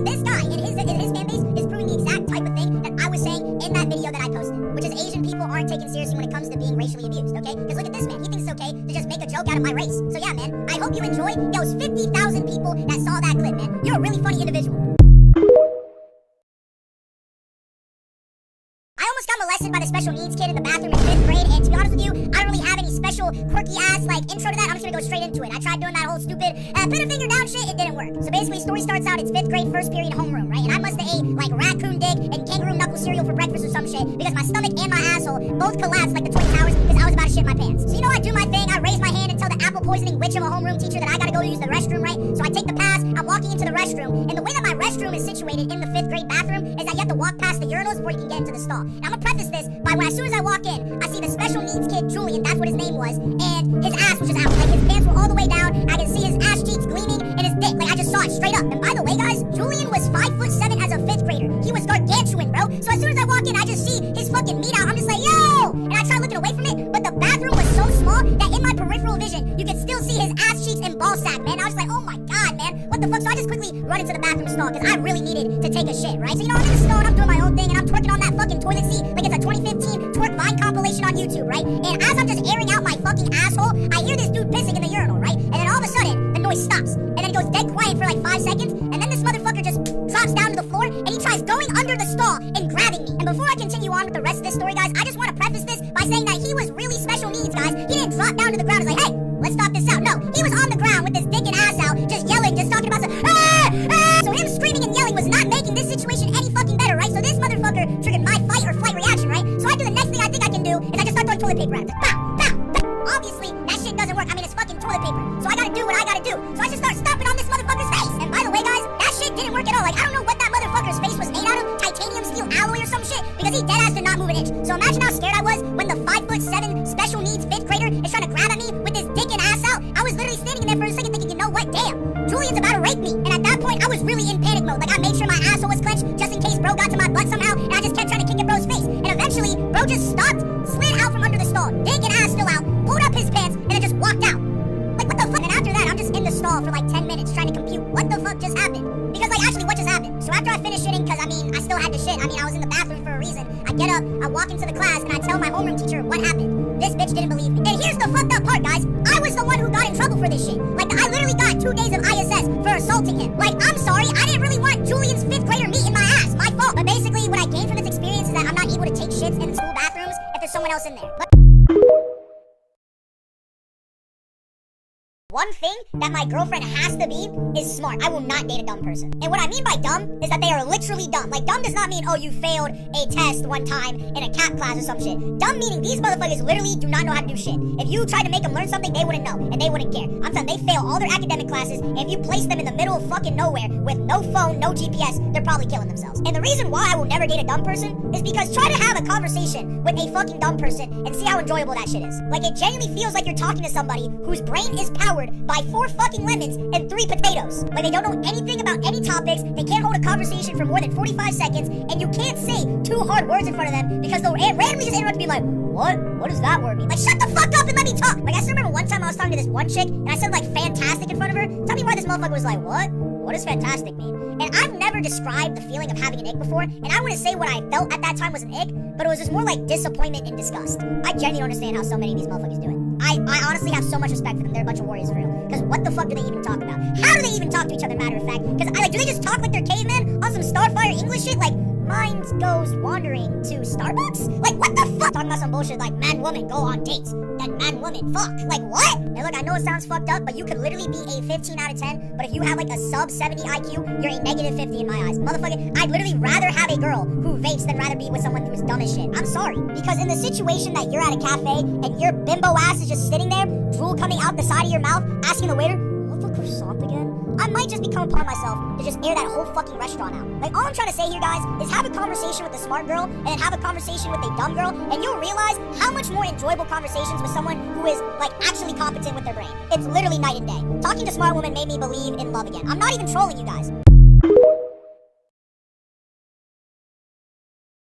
this guy in his fan base is proving the exact type of thing that I was saying in that video that I posted, which is Asian people aren't taken seriously when it comes to being racially abused, okay? Because look at this man, he thinks it's okay to just make a joke out of my race. So yeah, man, I hope you enjoy those 50,000 people that saw that clip, man. You're a really funny individual. I almost got molested by the special needs kid in the bathroom in 5th grade, and to be honest with you, I don't really have any special quirky ass like intro to that. I'm just gonna go straight into it. I tried doing that whole stupid put a finger down shit, it didn't work. So basically, story starts out, it's 5th grade, first period homeroom, right? And I must have ate like raccoon dick and kangaroo knuckle cereal for breakfast or some shit because my stomach and my asshole both collapsed like the Twin Towers because I was about to shit my pants. So you know, I do my thing, I raise my hand and tell the apple poisoning witch of a homeroom teacher that I gotta go use the restroom, right? So I take the pass, I'm walking into the restroom, and the way that my restroom is situated in the 5th grade bathroom is that you have to walk past the urinals before you can get into the stall. Now I'm gonna preface this by when as soon as I walk in, I see the special needs kid, Julian, that's what his name was, and his ass was just out. Like, his pants were all the way down, I can see his ass cheeks gleaming, and his dick, like, I just saw it straight up. And by the way, guys, Julian was 5'7" as a 5th grader. He was gargantuan, bro. So as soon as I walk in, I just see his fucking meat out. I'm just like, yo! And I try looking away from it, but the bathroom was so small that in my peripheral vision, you could still see his ass cheeks and ball sack, man. I was like, oh my god, man, what the fuck? So I just quickly run into the bathroom stall, because I really needed to take a shit, right? So, you know, I'm in the stall, and I'm doing my own thing, and I'm twerking on that fucking toilet seat like it's a 2015 twerk Vine compilation on YouTube, right? And as I'm just airing out my fucking asshole, I hear this dude pissing in the urinal, right? And then all of a sudden, the noise stops, and then it goes dead quiet for like 5 seconds, and then this motherfucker just drops down to the floor, and he tries going under under the stall and grabbing me. And before I continue on with the rest of this story, guys, I just want to preface this by saying that he was really special needs, guys. He didn't drop down to the ground and like, hey, let's stop this out. No, he was on the ground with his dick and ass out, just yelling, just talking about some, So him screaming and yelling was not making this situation any fucking better, right? So this motherfucker triggered my fight or flight reaction, right? So I do the next thing I think I can do is I just start throwing toilet paper at him. Just pow, pow, pow. Obviously, that shit doesn't work. I mean, it's fucking toilet paper. So I gotta do what I gotta do. So I just start stomping on this motherfucker's face. And by the way, guys, that shit didn't work at all. Like, I don't know what that motherfucker's face was made out of. Titanium steel alloy or some shit. Because he deadass did not move an inch. So imagine how scared I was when the 5'7" special needs 5th grader is trying to grab at me with his dick and ass out. I was literally standing there for a second thinking, you know what? Damn, Julian's about to rape me. And at that point, I was really in panic mode. Like, I made sure my asshole was clenched just in case bro got to my butt somehow. And I just kept trying to kick at bro's face. And eventually, bro just stopped, slid out from under the stall, dick and ass still out, pulled up his pants, and then just walked out. Like, what the fuck? And after that, I'm just in the stall for like 10 minutes trying to compute what the fuck just happened. Because, like, actually, what just happened? So after I finished shitting, because, I mean, I still had to shit. I mean, I was in the bathroom for a reason. I get up, I walk into the class, and I tell my homeroom teacher what happened. This bitch didn't believe me. And here's the fucked up part, guys. I was the one who got in trouble for this shit. Like, I literally got 2 days of ISS for assaulting him. Like, I'm sorry, I didn't really want Julian's 5th grader meat in my ass. My fault. But basically, what I gained from this experience is that I'm not able to take shits in the school bathrooms if there's someone else in there. But one thing that my girlfriend has to be is smart. I will not date a dumb person. And what I mean by dumb is that they are literally dumb. Like, dumb does not mean, oh, you failed a test one time in a cat class or some shit. Dumb meaning these motherfuckers literally do not know how to do shit. If you tried to make them learn something, they wouldn't know, and they wouldn't care. I'm telling you, they fail all their academic classes, and if you place them in the middle of fucking nowhere with no phone, no GPS, they're probably killing themselves. And the reason why I will never date a dumb person is because try to have a conversation with a fucking dumb person and see how enjoyable that shit is. Like, it genuinely feels like you're talking to somebody whose brain is powered by 4 fucking lemons and 3 potatoes. Like, they don't know anything about any topics, they can't hold a conversation for more than 45 seconds, and you can't say 2 hard words in front of them because they'll randomly just interrupt and be like, what does that word mean? Like, shut the fuck up and let me talk. Like, I still remember one time I was talking to this one chick, and I said, like, fantastic in front of her. Tell me why this motherfucker was like, what does fantastic mean? And I've never described the feeling of having an ick before, and I wouldn't say what I felt at that time was an ick, but it was just more like disappointment and disgust. I genuinely don't understand how so many of these motherfuckers do it. I honestly have so much respect for them. They're a bunch of warriors for real. Because what the fuck do they even talk about? How do they even talk to each other, matter of fact? Because, do they just talk like they're cavemen on some Starfire English shit? Like, mind goes wandering to Starbucks? Like, what the fuck? Talking about some bullshit like man, woman, go on dates. Then man, woman, fuck. Like, what? And look, I know it sounds fucked up, but you could literally be a 15 out of 10, but if you have like a sub 70 IQ, you're a negative 50 in my eyes. Motherfucker, I'd literally rather have a girl who vapes than rather be with someone who's dumb as shit. I'm sorry. Because in the situation that you're at a cafe and your bimbo ass is just sitting there, drool coming out the side of your mouth, asking the waiter, what's the croissant again? I might just become upon myself to just air that whole fucking restaurant out. Like, all I'm trying to say here, guys, is have a conversation with a smart girl and then have a conversation with a dumb girl, and you'll realize how much more enjoyable conversations with someone who is, like, actually competent with their brain. It's literally night and day. Talking to smart women made me believe in love again. I'm not even trolling you guys.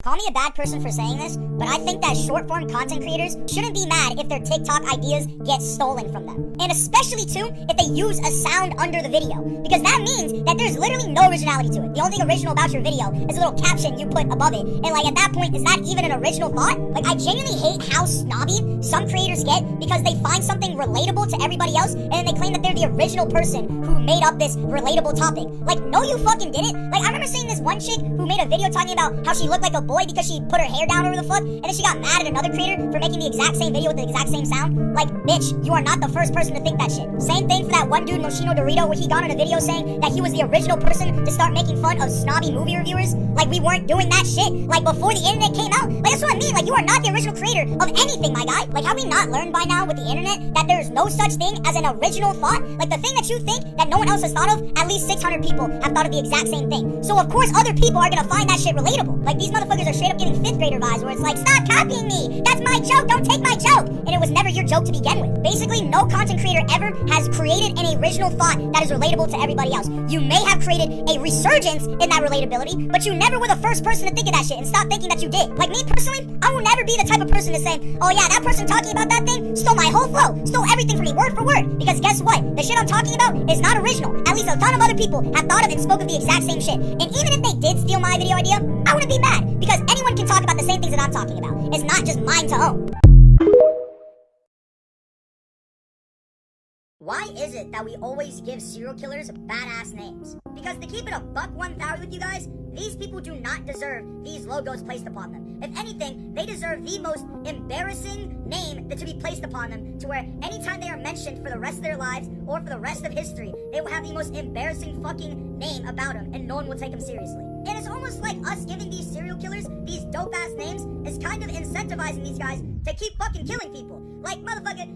Call me a bad person for saying this, but I think that short-form content creators shouldn't be mad if their TikTok ideas get stolen from them. And especially, too, if they use a sound under the video. Because that means that there's literally no originality to it. The only thing original about your video is a little caption you put above it. And, like, at that point, is that even an original thought? Like, I genuinely hate how snobby some creators get because they find something relatable to everybody else, and then they claim that they're the original person who made up this relatable topic. Like, no, you fucking didn't. Like, I remember seeing this one chick who made a video talking about how she looked like a boy because she put her hair down over the foot, and then she got mad at another creator for making the exact same video with the exact same sound. Like, bitch, you are not the first person to think that shit. Same thing for that one dude, Moschino Dorito, where he got on a video saying that he was the original person to start making fun of snobby movie reviewers. Like, we weren't doing that shit, like, before the internet came out. Like, that's what I mean. Like, you are not the original creator of anything, my guy. Like, have we not learned by now with the internet that there's no such thing as an original thought? Like, the thing that you think that no one else has thought of, at least 600 people have thought of the exact same thing. So, of course, other people are gonna find that shit relatable. Like, these motherfuckers are straight up getting 5th grader vibes where it's like, stop copying me, that's my joke, don't take my joke. And it was never your joke to begin with. Basically, no content creator ever has created an original thought that is relatable to everybody else. You may have created a resurgence in that relatability, but you never were the first person to think of that shit, and stop thinking that you did. Like me personally, I will never be the type of person to say, oh yeah, that person talking about that thing stole my whole flow, stole everything from me word for word. Because guess what? The shit I'm talking about is not original. At least a ton of other people have thought of and spoken the exact same shit. And even if they did steal my video idea, I wouldn't be mad, because anyone can talk about the same things that I'm talking about. It's not just mine to own. Why is it that we always give serial killers badass names? Because to keep it a buck 1,000 with you guys, these people do not deserve these logos placed upon them. If anything, they deserve the most embarrassing name that to be placed upon them, to where anytime they are mentioned for the rest of their lives or for the rest of history, they will have the most embarrassing fucking name about them and no one will take them seriously. And it's almost like us giving these serial killers these dope ass names is kind of incentivizing these guys to keep fucking killing people. Like, motherfucker,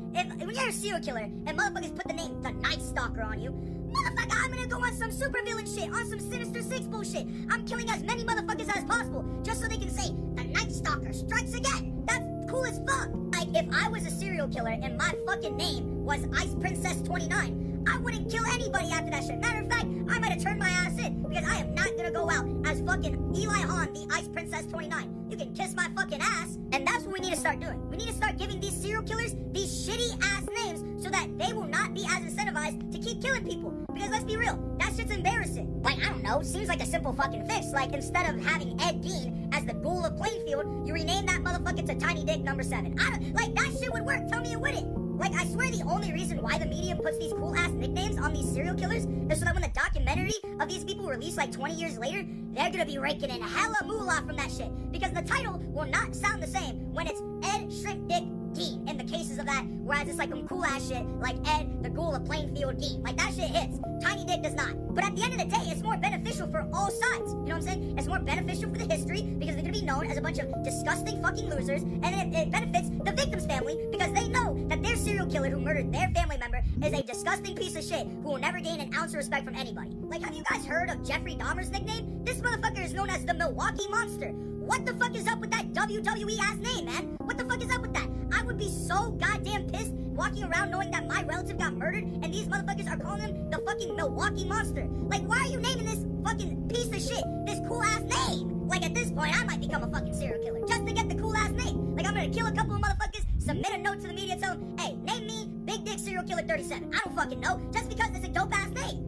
when you're a serial killer and motherfuckers put the name The Night Stalker on you, motherfucker, I'm gonna go on some supervillain shit, on some Sinister Six bullshit. I'm killing as many motherfuckers as possible, just so they can say, The Night Stalker strikes again. That's cool as fuck. Like, if I was a serial killer and my fucking name was Ice Princess 29, I wouldn't kill anybody after that shit. Matter of fact, I might have turned my ass in, because I am not gonna go out as fucking Eli Hahn, the Ice Princess 29. You can kiss my fucking ass, and that's what we need to start doing. We need to start giving these serial killers these shitty ass names so that they will not be as incentivized to keep killing people. Because let's be real, that shit's embarrassing. Like, I don't know, seems like a simple fucking fix. Like, instead of having Ed Gein as the ghoul of Plainfield, you rename that motherfucker to Tiny Dick number 7. Like, that shit would work. Tell me it wouldn't. Like, I swear the only reason why the media puts these cool-ass nicknames on these serial killers is so that when the documentary of these people released like 20 years later, they're gonna be raking in hella moolah from that shit. Because the title will not sound the same when it's Ed Shrimp Dick Gein in the cases of that, whereas it's like some cool-ass shit like Ed the Ghoul of Plainfield Gein. Like, that shit hits. Tiny Dick does not. But at the end of the day, it's more beneficial for all sides. You know what I'm saying? It's more beneficial for the history because they're gonna be known as a bunch of disgusting fucking losers, and it benefits the victim's family because they know that their serial killer who murdered their family member is a disgusting piece of shit who will never gain an ounce of respect from anybody. Like, have you guys heard of Jeffrey Dahmer's nickname? This motherfucker is known as the Milwaukee Monster. What the fuck is up with that WWE ass name, man? What the fuck is up with that? I would be so goddamn pissed walking around knowing that my relative got murdered and these motherfuckers are calling him the fucking Milwaukee Monster. Like, why are you naming this fucking piece of shit this cool ass name? Like, at this point, I might become a fucking serial killer just to get the cool ass name. Like, I'm gonna kill a couple of motherfuckers, submit a note to the media, tell them, hey, name me Big Dick Serial Killer 37. I don't fucking know, just because it's a dope ass name.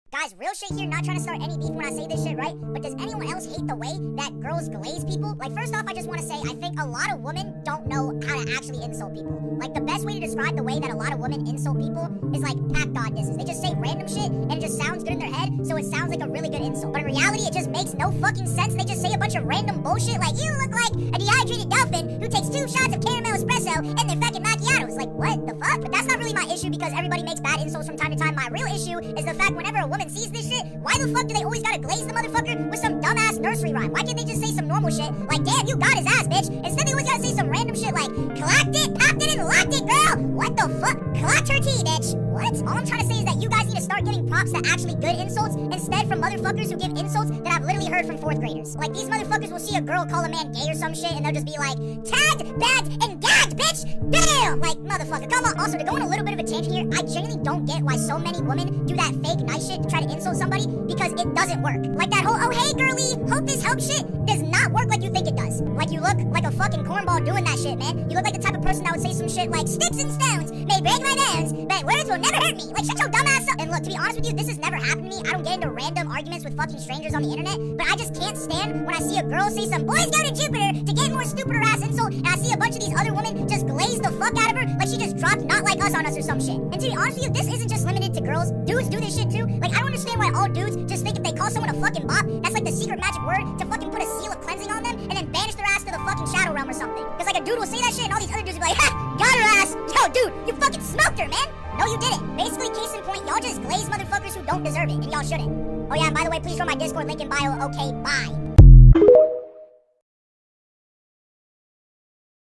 Guys, real shit here, not trying to start any beef when I say this shit, right? But does anyone else hate the way that girls glaze people? Like, first off, I just want to say, I think a lot of women don't know how to actually insult people. Like, the best way to describe the way that a lot of women insult people is like pack god disses. They just say random shit, and it just sounds good in their head, so it sounds like a really good insult. But in reality, it just makes no fucking sense. They just say a bunch of random bullshit, like, you look like a dehydrated dolphin who takes 2 shots of caramel espresso and their fucking macchiatos. Like, what the fuck? But that's not really my issue, because everybody makes bad insults from time to time. My real issue is the fact whenever a woman sees this shit, why the fuck do they always gotta glaze the motherfucker with some dumbass nursery rhyme? Why can't they just say some normal shit like, damn, you got his ass, bitch? Instead, they always gotta say some random shit like, clacked it, popped it, and locked it, girl. What the fuck? Clacked her tea, bitch. What? All I'm trying to say is that you guys need to start getting props to actually good insults instead from motherfuckers who give insults that I've literally heard from 4th graders. Like, these motherfuckers will see a girl call a man gay or some shit, and they'll just be like, tagged, bagged, and gagged, bitch! Damn! Like, motherfucker, come on. Also, to go on a little bit of a tangent here, I genuinely don't get why so many women do that fake nice shit to try to insult somebody, because it doesn't work. Like that whole, oh hey girly, hope this helps shit does not work like you think it does. Like, you look like a fucking cornball doing that shit, man. You look like the type of person that would say some shit like, sticks and stones may break my bones, but words will never hurt me. Like, shut your dumb ass up. And look, to be honest with you, this has never happened to me. I don't get into random arguments with fucking strangers on the internet, but I just can't stand when I see a girl say some boys go to Jupiter to get more stupider ass insult, and I see a bunch of these other women just glaze the fuck out of her like she just dropped not like us on us or some shit. And to be honest with you, this isn't just limited to girls. Dudes do this shit too. Like, I don't understand why all dudes just think if they call someone a fucking bop, that's like the secret magic word to fucking put a seal of cleansing on them and then banish their ass to the fucking shadow realm or something. Because like a dude will say that shit and all these other dudes will be like, ha, got her ass. Yo, dude, you fucking smoked her, man. No, you didn't. Basically, case in point, y'all just glaze motherfuckers who don't deserve it, and y'all shouldn't. Oh yeah, and by the way, please join my Discord link in bio. Okay, bye.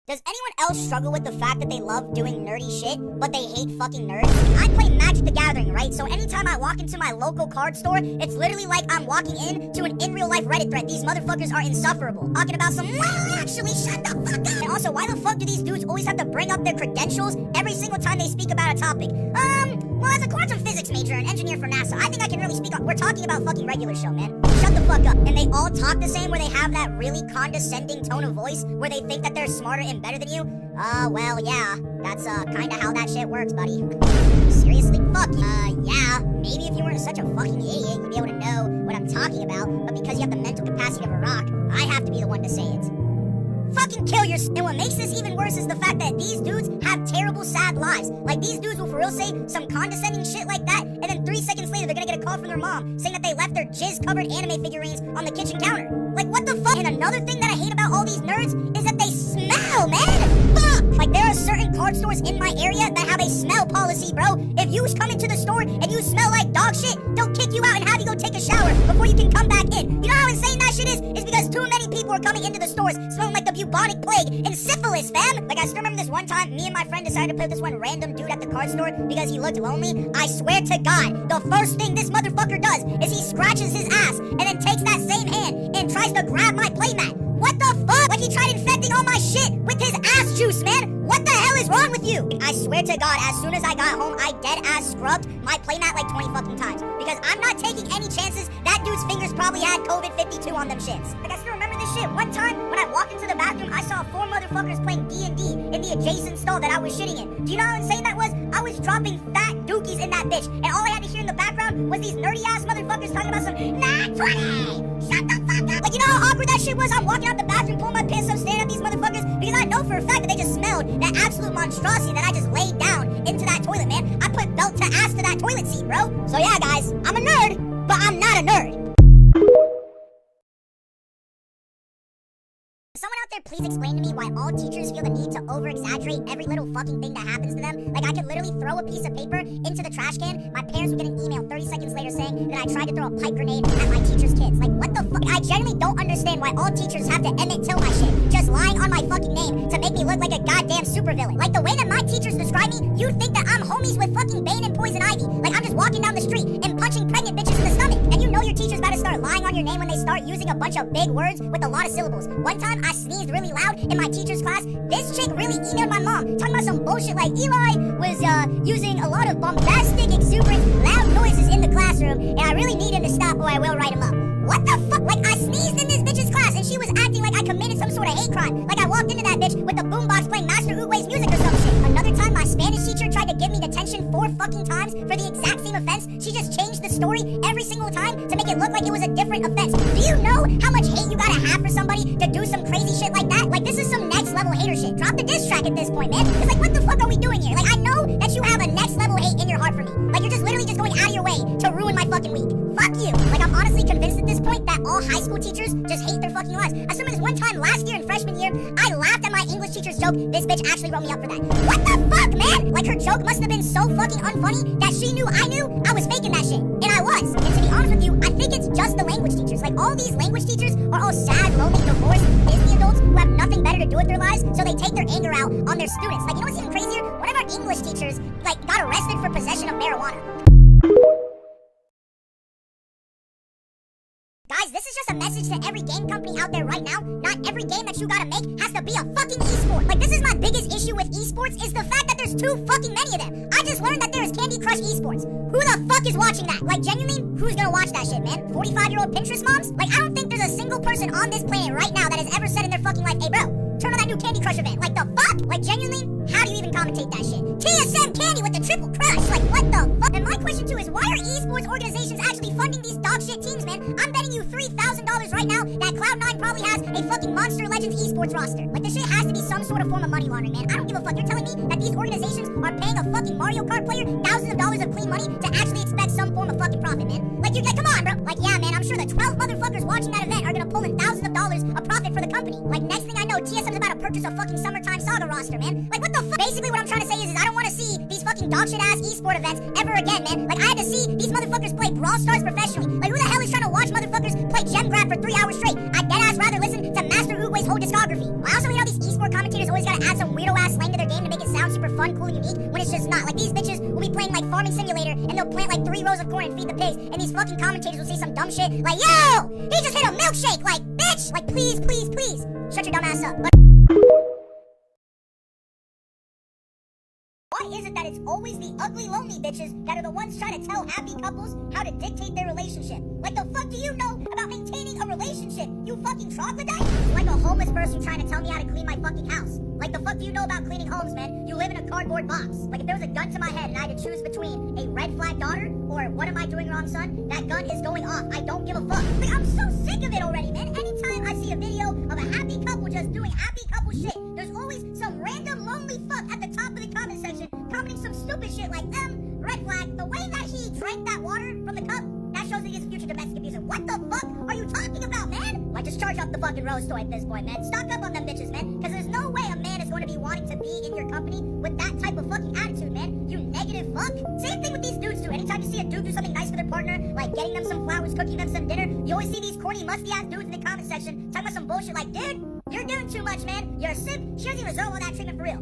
Does anyone else struggle with the fact that they love doing nerdy shit, but they hate fucking nerds? I play Magic the Gathering, right? So anytime I walk into my local card store, it's literally like I'm walking into an in-real-life Reddit thread. These motherfuckers are insufferable. Talking about some, well, actually, shut the fuck up! And also, why the fuck do these dudes always have to bring up their credentials every single time they speak about a topic? Well, as a quantum physics major and engineer for NASA, I think I can really speak on. We're talking about fucking regular show, man. Shut the fuck up. And they all talk the same, where they have that really condescending tone of voice, where they think that they're smarter and better than you. Well, yeah, that's kinda how that shit works, buddy. Seriously? Fuck. Yeah, maybe if you weren't such a fucking idiot, you'd be able to know what I'm talking about, but because you have the mental capacity of a rock, I have to be the one to say it. fucking kill yourself. And what makes this even worse is the fact that these dudes have terrible, sad lives. Like, these dudes will for real say some condescending shit like that, and then 3 seconds later, they're gonna get a call from their mom saying that they left their jizz-covered anime figurines on the kitchen counter. Like, what the fuck? And another thing that I hate about all these nerds is that they smell, man! Fuck! Like, there are certain card stores in my area that have a smell policy, bro. If you come into the store and you smell like dog shit, they'll kick you out and have you go take a shower before you can come back in. You know how insane that shit is? It's because too many people are coming into the stores smelling like the bubonic plague and syphilis, fam! Like, I still remember this one time, me and my friend decided to play with this one random dude at the card store because he looked lonely. I swear to God, the first thing this motherfucker does is he scratches his ass and then takes that same hand and tries to grab my playmat. What the fuck? Like, he tried infecting all my shit with his ass juice, man! What the hell is wrong with you? I swear to God, as soon as I got home, I dead-ass scrubbed my playmat like 20 fucking times. Because I'm not taking any chances. That dude's fingers probably had COVID-52 on them shits. Like, I still remember this shit. One time, when I walked into the bathroom, I saw 4 motherfuckers playing D&D in the adjacent stall that I was shitting in. Do you know how insane that was? I was dropping fat dookies in that bitch. And all I had to hear in the background was these nerdy-ass motherfuckers talking about some, "Nah, 20! Shut the fuck up!" Like, you know how awkward that shit was? I'm walking out the bathroom, pulling my pants up, staring at these motherfuckers, because I know for a fact that they just smelled that absolute monstrosity that I just laid down into that toilet, man. I put belt to ass to that toilet seat, bro. So yeah, guys, I'm a nerd, but I'm not a nerd. Someone out there please explain to me why all teachers feel the need to over-exaggerate every little fucking thing that happens to them? Like, I could literally throw a piece of paper into the trash can, my parents would get an email 30 seconds later saying that I tried to throw a pipe grenade at my teacher's kids. Like, what the fuck? I genuinely don't understand why all teachers have to Emmett Till my shit, just lying on my fucking name to make me look like a goddamn supervillain. Like, the way that my teachers describe me, you'd think that I'm homies with fucking Bane and Poison Ivy. Like, I'm just walking down the street and punching pregnant bitches in the stomach. And you know your teacher's about to start lying on your name when they start using a bunch of big words with a lot of syllables. One time, I sneezed really loud in my teacher's class. This chick really emailed my mom talking about some bullshit like Eli was using a lot of bombastic, exuberant, loud noises in the classroom, and I really need him to stop or I will write him up. What the fuck? Like, I sneezed in this bitch's class and she was acting like I committed some sort of hate crime. Like, I walked into that bitch with a boombox playing Master Uguay's music or some shit. Another time, my Spanish teacher tried to give me detention 4 fucking times for the exact same offense. She just changed the story every single time to make it look like it was a different offense. Do you know how much hate you gotta have for somebody to do some crazy shit like that? Like, this is some next level hater shit. Drop the diss track at this point, man. It's like, what the fuck are we doing here? Like, I know that you have a next level hate in your heart for me. Like, you're just literally just going out of your way to ruin my fucking week. Fuck you. Like, I'm honestly convinced at this point that all high school teachers just hate their fucking lives. I remember this one time last year in freshman year, I laughed at my English teacher's joke. This bitch actually wrote me up for that. What the fuck, man? Like, her joke must have been so fucking unfunny that she knew I was faking that shit. And I was. And to be honest with you, I think it's just the language teachers. Like, all these language teachers are all sad, lonely, divorced, Disney adults who have nothing better to do with their lives, so they take their anger out on their students. Like, you know what's even crazier? One of our English teachers, like, got arrested for possession of marijuana. Guys, this is just a message to every game company out there right now. Not every game that you gotta make has to be a fucking esport. Like, this is my biggest issue with esports is the fact that there's too fucking many of them. I just learned that there is Candy Crush esports. Who the fuck is watching that? Like, genuinely, who's gonna watch that shit, man? 45-year-old Pinterest moms? Like, I don't think there's a single person on this planet right now that has ever said in their fucking life, "Hey, bro, turn on that new Candy Crush event." Like, the fuck? Like, genuinely, how do you even commentate that shit? TSM Candy with the triple crush. Like, what the fuck? And my question too is, why are esports organizations actually funding these dog shit teams, man? I'm betting you $3,000 right now that Cloud9 probably has a fucking Monster Legends esports roster. Like, this shit has to be some sort of form of money laundering, man. I don't give a fuck. You're telling me that these organizations are paying a fucking Mario Kart player thousands of dollars of clean money to actually expect some form of fucking profit, man? Like, you're like, come on, bro. Like, yeah, man, I'm sure the 12 motherfuckers watching that event are gonna pull in thousands of dollars of profit for the company. Like, next thing I know, TSM's about to purchase a fucking Summertime Saga roster, man. Like, what the fuck? Basically, what I'm trying to say is I don't want to see these fucking dog shit ass esport events ever again, man. Like, I had to see these motherfuckers play Brawl Stars professionally. Like, who the hell is trying to watch motherfuckers play Gem Grab for 3 hours straight? I'd deadass rather listen to Master Uguay's whole discography. I also hate how these esport commentators always gotta add some weirdo ass slang to their game to make it sound super fun, cool, and unique when it's just not. Like, these bitches will be playing like Farming Simulator and they'll plant like 3 rows of corn and feed the pigs, and these fucking commentators will say some dumb shit like, "Yo, he just hit a milkshake." Like, bitch, like, please, please, please, shut your dumb ass up. But why is it that it's always the ugly, lonely bitches that are the ones trying to tell happy couples how to dictate their relationship? Like, the fuck do you know about maintaining a relationship, you fucking troglodyte? Like a homeless person trying to tell me how to clean my fucking house. Like, the fuck do you know about cleaning homes, man? You live in a cardboard box. Like, if there was a gun to my head and I had to choose between a red flag daughter or what am I doing wrong, son, that gun is going off. I don't give a fuck. Like, I'm so sick of it already, man. Anytime I see a video of a happy couple just doing happy couple shit, there's always some random lonely fuck at the top of the comment section commenting some stupid shit like, red flag, the way that he drank that water from the cup, that shows that he's a future domestic abuser. What the fuck are you talking about, man? Like, just charge up the fucking rose toy at this point, man. Stock up on them bitches, man. Because there's no way a man is going to be wanting to be in your company with that type of fucking attitude, man. You negative fuck. Same thing with these dudes, too. Anytime you see a dude do something nice for their partner, like getting them some flowers, cooking them some dinner, you always see these corny, musty-ass dudes in the comment section talking about some bullshit like, dude, you're doing too much, man. You're a simp. She doesn't even deserve all that treatment for real.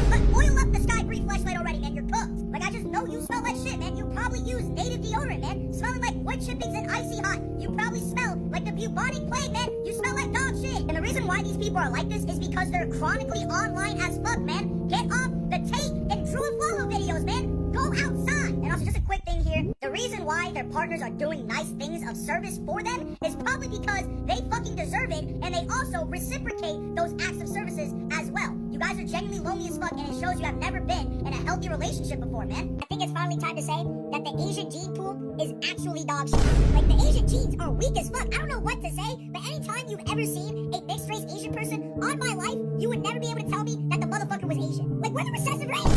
But oil up the Sky Brie fleshlight already, man. You're cooked. Like, I just know you smell like shit, man. You probably use native deodorant, man. Smelling like wood chippings and icy hot. You probably smell like the bubonic plague, man. You smell like dog shit. And the reason why these people are like this is because they're chronically online as fuck, man. Get off the tape and true and follow videos, man. Go outside. And also, just a quick thing here. The reason why their partners are doing nice things of service for them is probably because they fucking deserve it and they also reciprocate those acts of services as well. You guys are genuinely lonely as fuck and it shows you have never been in a healthy relationship before, man. I think it's finally time to say that the Asian gene pool is actually dog shit. Like, the Asian genes are weak as fuck. I don't know what to say, but anytime you've ever seen a mixed race Asian person on my life, you would never be able to tell me that the motherfucker was Asian. Like, we're the recessive race.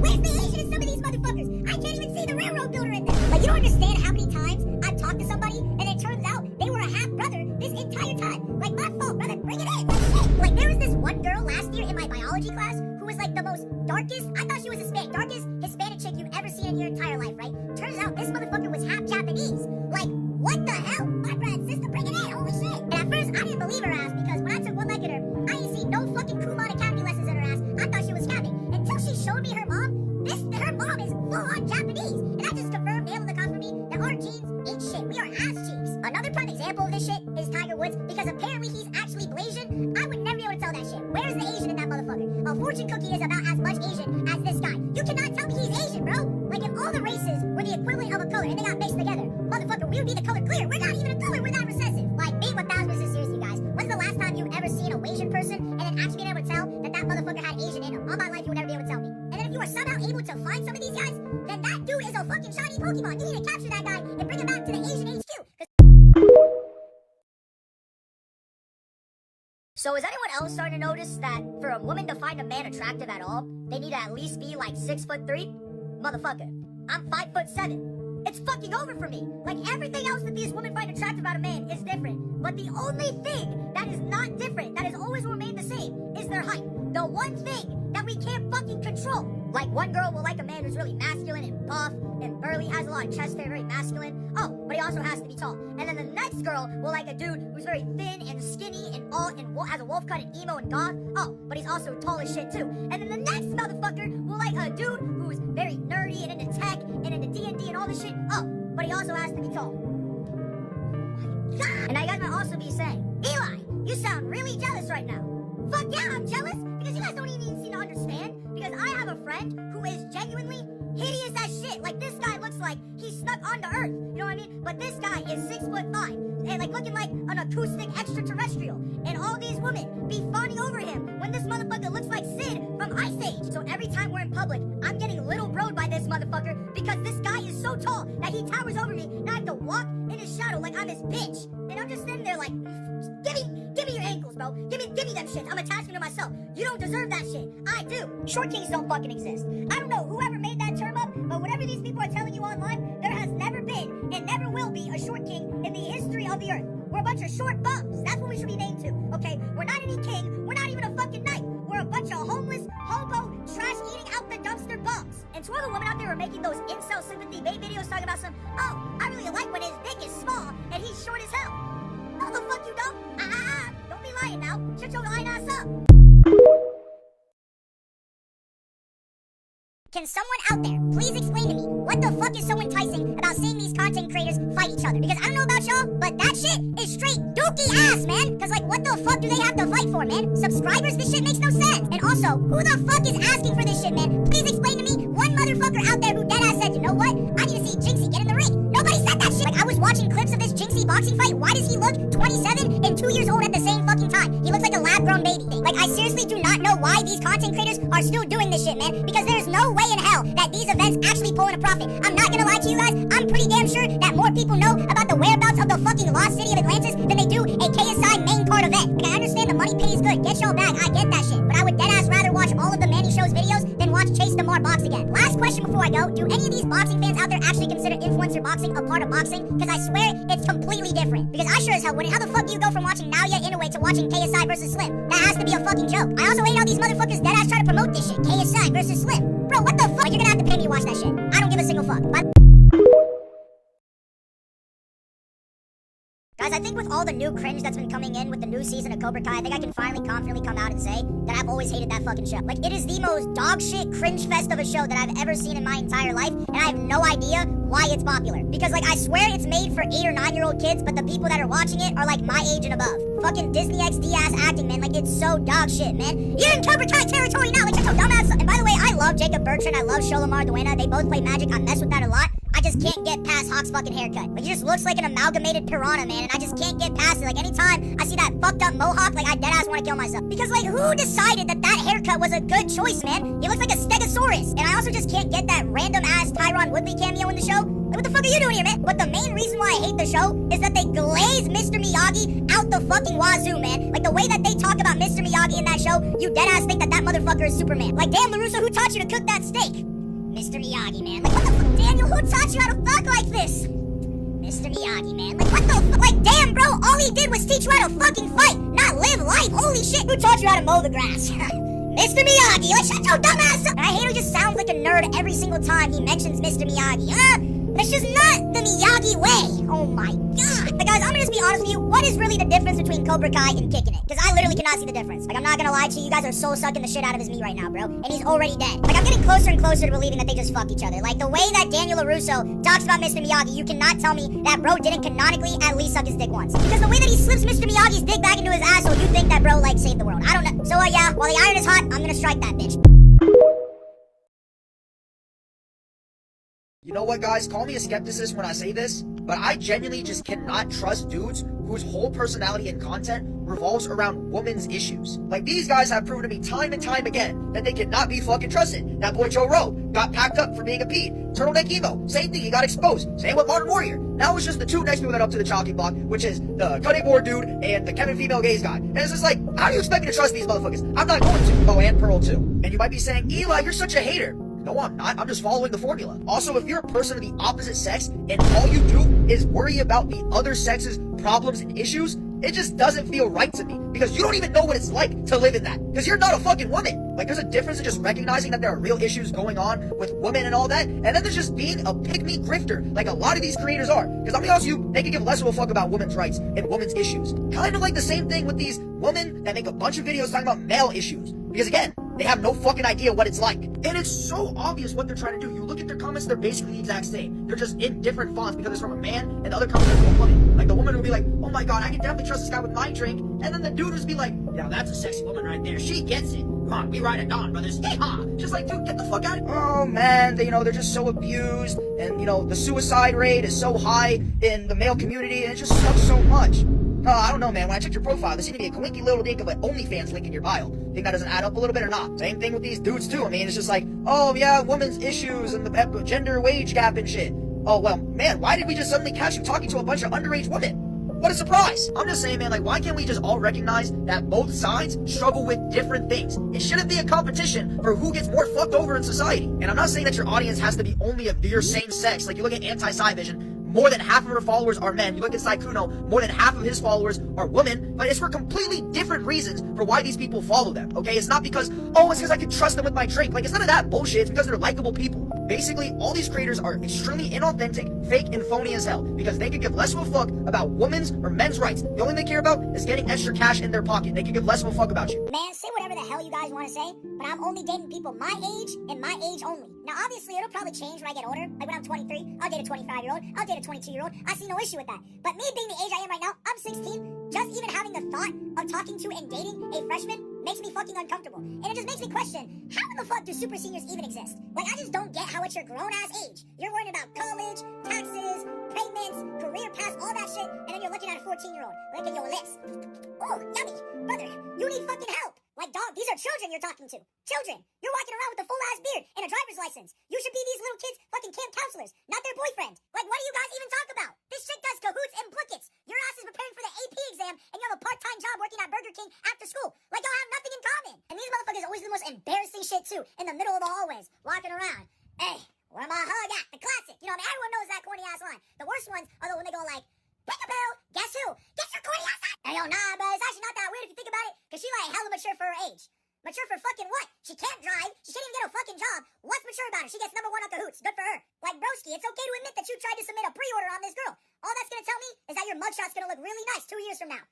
Where's the Asian in some of these motherfuckers? I can't even see the railroad builder in them. Like, you don't understand how many times I've talked to somebody and it turns out they were a half brother this entire time. Like, my fault, brother. Bring it in. Like, shit. Like, there was this one girl last year in my biology class who was like the most darkest, I thought she was darkest Hispanic chick you've ever seen in your entire life, right? Turns out this motherfucker was half Japanese. Like, what the hell? My brother and sister, bring it in. Holy shit. And at first, I didn't believe her ass because when I took one leg at her, I didn't see no fucking Kumon Academy lessons in her ass. I thought she was capping. Until she showed me her mom. Her mom is full-on Japanese. And that just confirmed, nailed in the coffin for me, that our genes ain't shit. We are ass cheeks. Another prime example of this shit is Tiger Woods, because apparently he's actually Blasian. I would never be able to tell that shit. Where's the Asian in that motherfucker? A fortune cookie is about as much Asian as this guy. You cannot tell me he's Asian, bro. Like, if all the races were the equivalent of a color and they got mixed together, motherfucker, we would be the color clear. We're not even a color. We're that recessive. Like, being 1,000% serious, you guys. When's the last time you've ever seen a Asian person and then actually been able to tell that that motherfucker had Asian in him? All my life, you would never be able to tell me. And then if you are somehow able to find some of these guys, then that dude is a fucking shiny Pokemon. You need to capture that guy and bring him back to the Asian HQ. So is anyone else starting to notice that for a woman to find a man attractive at all, they need to at least be like 6'3"? Motherfucker, I'm 5'7". It's fucking over for me. Like, everything else that these women find attractive about a man is different. But the only thing that is not different, that has always remained the same, is their height. The one thing that we can't fucking control. Like, one girl will like a man who's really masculine and buff and burly, has a lot of chest hair, very masculine. Oh, but he also has to be tall. And then the next girl will like a dude who's very thin and skinny and all and has a wolf cut and emo and goth. Oh, but he's also tall as shit too. And then the next motherfucker will like a dude who's very nerdy and into tech and into D&D and all this shit. Oh, but he also has to be tall. My God. And now you guys might also be saying, Eli, you sound really jealous right now. Fuck yeah, I'm jealous because you guys don't even seem to understand. Because I have a friend who is genuinely hideous as shit. Like, this guy looks like he snuck onto Earth. You know what I mean? But this guy is 6'5" and like looking like an acoustic extraterrestrial. And all these women be fawning over him when this motherfucker looks like Sid from Ice Age. So every time we're in public, I'm getting little broed by this motherfucker because this guy is so tall that he towers over me and I have to walk in his shadow like I'm his bitch. And I'm just sitting there like, give me your ankles, bro. Give me them shit. I'm attaching to myself. You don't deserve that shit. I do. Short kings don't fucking exist. I don't know whoever made that term up, but whatever these people are telling you online, there has never been and never will be a short king in the history of the earth. We're a bunch of short bums. That's what we should be named to, okay? We're not any king. We're not even a fucking knight. We're a bunch of homeless, hobo, trash-eating out the dumpster bums. And to all the women out there who are making those incel sympathy bait videos talking about some, oh, I really like when his dick is small and he's short as hell. No, the fuck you don't. Don't be lying now. Shut your lying ass up. Can someone out there please explain to me what the fuck is so enticing about seeing these content creators fight each other? Because I don't know about y'all, but that shit is straight dookie ass, man. Because, like, what the fuck do they have to fight for, man? Subscribers? This shit makes no sense. And also, who the fuck is asking for this shit, man? Please explain to me boxing fight, why does he look 27 and 2 years old at the same fucking time? He looks like a lab-grown baby. Like, I seriously do not know why these content creators are still doing this shit, man, because there's no way in hell that these events actually pull in a profit. I'm not gonna lie to you guys, I'm pretty damn sure that more people know about the whereabouts of the fucking lost city of Atlantis than they do a KSI main card event. Like, I understand the money pays good, get y'all back, I get that shit, but I would deadass rather watch all of the Manny Show's videos than watch Chase DeMar box again. Last question before I go, do any of these boxing fans out there actually consider influencer boxing a part of boxing? Because I swear it's completely different. Because I sure as hell wouldn't. How the fuck do you go from watching Naoya Inoue to watching KSI versus Slim? That has to be a fucking joke. I also hate how these motherfuckers deadass try to promote this shit. KSI versus Slim. Bro, what the fuck? You're gonna have to pay me to watch that shit. I don't give a single fuck. Guys, I think with all the new cringe that's been coming in with the new season of Cobra Kai, I think I can finally confidently come out and say that I've always hated that fucking show. Like, it is the most dog shit cringe fest of a show that I've ever seen in my entire life, and I have no idea why it's popular. Because, like, I swear it's made for 8 or 9-year-old kids, but the people that are watching it are, like, my age and above. Fucking Disney XD ass acting, man. Like, it's so dog shit, man. You're in Cobra Kai territory now. Like, shut your dumb ass up. And by the way, I love Jacob Bertrand. I love Sholomar Duena. They both play Magic. I mess with that a lot. I just can't get past Hawk's fucking haircut. Like, he just looks like an amalgamated piranha, man, and I just can't get past it. Like, anytime I see that fucked up mohawk, like, I deadass want to kill myself. Because, like, who decided that that haircut was a good choice, man? He looks like a stegosaurus. And I also just can't get that random-ass Tyron Woodley cameo in the show. Like, what the fuck are you doing here, man? But the main reason why I hate the show is that they glaze Mr. Miyagi out the fucking wazoo, man. Like, the way that they talk about Mr. Miyagi in that show, you deadass think that that motherfucker is Superman. Like, damn, LaRusso, who taught you to cook that steak? Mr. Miyagi, man. Like, what the fuck, Daniel? Who taught you how to fuck like this? Mr. Miyagi, man. Like, what the fuck? Like, damn, bro. All he did was teach you how to fucking fight, not live life. Holy shit. Who taught you how to mow the grass? Mr. Miyagi. Like, shut your dumb ass up. And I hate how he just sounds like a nerd every single time he mentions Mr. Miyagi. That's just not the Miyagi way. Oh my god. But guys, I'm gonna just be honest with you. What is really the difference between Cobra Kai and kicking it? Because I literally cannot see the difference. Like, I'm not gonna lie to you. You guys are soul sucking the shit out of his meat right now, bro. And he's already dead. Like, I'm getting closer and closer to believing that they just fuck each other. Like, the way that Daniel LaRusso talks about Mr. Miyagi, you cannot tell me that bro didn't canonically at least suck his dick once. Because the way that he slips Mr. Miyagi's dick back into his asshole, you think that bro, like, saved the world. I don't know. So, yeah, while the iron is hot, I'm gonna strike that bitch. You know what, guys? Call me a skepticist when I say this, but I genuinely just cannot trust dudes whose whole personality and content revolves around women's issues. Like, these guys have proven to me time and time again that they cannot be fucking trusted. That boy Joe Rogan got packed up for being a pede. Turtleneck Emo, same thing, he got exposed. Same with Martin Warrior. Now it's just the two next people that up to the chopping block, which is the cutting board dude and the Kevin Female Gaze guy. And it's just like, how do you expect me to trust these motherfuckers? I'm not going to. Oh, and Pearl too. And you might be saying, Eli, you're such a hater. No, I'm not. I'm just following the formula. Also, if you're a person of the opposite sex and all you do is worry about the other sex's problems and issues, it just doesn't feel right to me. Because you don't even know what it's like to live in that. Because you're not a fucking woman. Like, there's a difference in just recognizing that there are real issues going on with women and all that, and then there's just being a pick-me grifter, like a lot of these creators are. Because I'll be honest with you, they can give less of a fuck about women's rights and women's issues. Kind of like the same thing with these women that make a bunch of videos talking about male issues. Because again, they have no fucking idea what it's like. And it's so obvious what they're trying to do. You look at their comments, they're basically the exact same. They're just in different fonts because it's from a man, and the other comments are from a woman. Like, the woman will be like, oh my god, I can definitely trust this guy with my drink. And then the dude will just be like, yeah, that's a sexy woman right there. She gets it. Come on, we ride at dawn, brothers. Yeehaw! Just like, dude, get the fuck out of here. Oh man, they're just so abused. And, the suicide rate is so high in the male community, and it just sucks so much. I don't know, man. When I checked your profile, there seemed to be a quinky little dink of an OnlyFans link in your bio. Think that doesn't add up a little bit or not? Same thing with these dudes, too. I mean, it's just like, oh, yeah, women's issues and the gender wage gap and shit. Oh, well, man, why did we just suddenly catch you talking to a bunch of underage women? What a surprise. I'm just saying, man, like, why can't we just all recognize that both sides struggle with different things? It shouldn't be a competition for who gets more fucked over in society. And I'm not saying that your audience has to be only of your same sex. Like, you look at Anti-Psy-Vision, more than half of her followers are men. You look at Saikuno, more than half of his followers are women, but it's for completely different reasons for why these people follow them, okay? It's not because, oh, it's because I can trust them with my drink. Like, it's none of that bullshit. It's because they're likable people. Basically, all these creators are extremely inauthentic, fake, and phony as hell because they could give less of a fuck about women's or men's rights. The only thing they care about is getting extra cash in their pocket. They could give less of a fuck about you. Man, say whatever the hell you guys want to say, but I'm only dating people my age and my age only. Now, obviously, it'll probably change when I get older. Like, when I'm 23, I'll date a 25-year-old. I'll date a 22-year-old. I see no issue with that. But me being the age I am right now, I'm 16. Just even having the thought of talking to and dating a freshman makes me fucking uncomfortable. And it just makes me question, how in the fuck do super seniors even exist? Like, I just don't get how at your grown-ass age, you're worrying about college, taxes, payments, career paths, all that shit, and then you're looking at a 14-year-old, licking your lips. Oh, yummy. Brother, you need fucking help. Like, dog, these are children you're talking to. Children. You're walking around with a full-ass beard and a driver's license. You should be these little kids' fucking camp counselors, not their boyfriend. Like, what do you guys even talk about? This shit does cahoots implicates. Your ass is preparing for the AP exam, and you have a part-time job working at Burger King after school. Like, y'all have nothing in common. And these motherfuckers always do the most embarrassing shit, too, in the middle of the hallways, walking around. Hey, where my hug at? The classic. You know, I mean, everyone knows that corny-ass line. The worst ones are the when they go like, peekaboo, guess who? Guess your corny ass line. And yo, nah, but it's actually not that weird if you think about it, because she like hella mature for her age. Mature for fucking what? She can't drive. She can't even get a fucking job. What's mature about her? She gets #1 on Cahoots. Good for her. Like, broski, it's okay to admit that you tried to submit a pre-order on this girl. All that's gonna tell me is that your mugshot's gonna look really nice 2 years from now.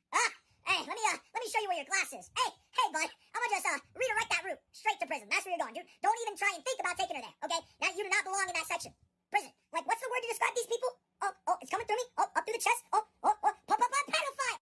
Hey, let me show you where your glass is. Hey, bud, I'm gonna just redirect that route straight to prison. That's where you're going, dude. Don't even try and think about taking her there, okay? Now, you do not belong in that section. Prison. Like, what's the word to describe these people? Oh, it's coming through me. Oh, up through the chest. Oh, pedophile.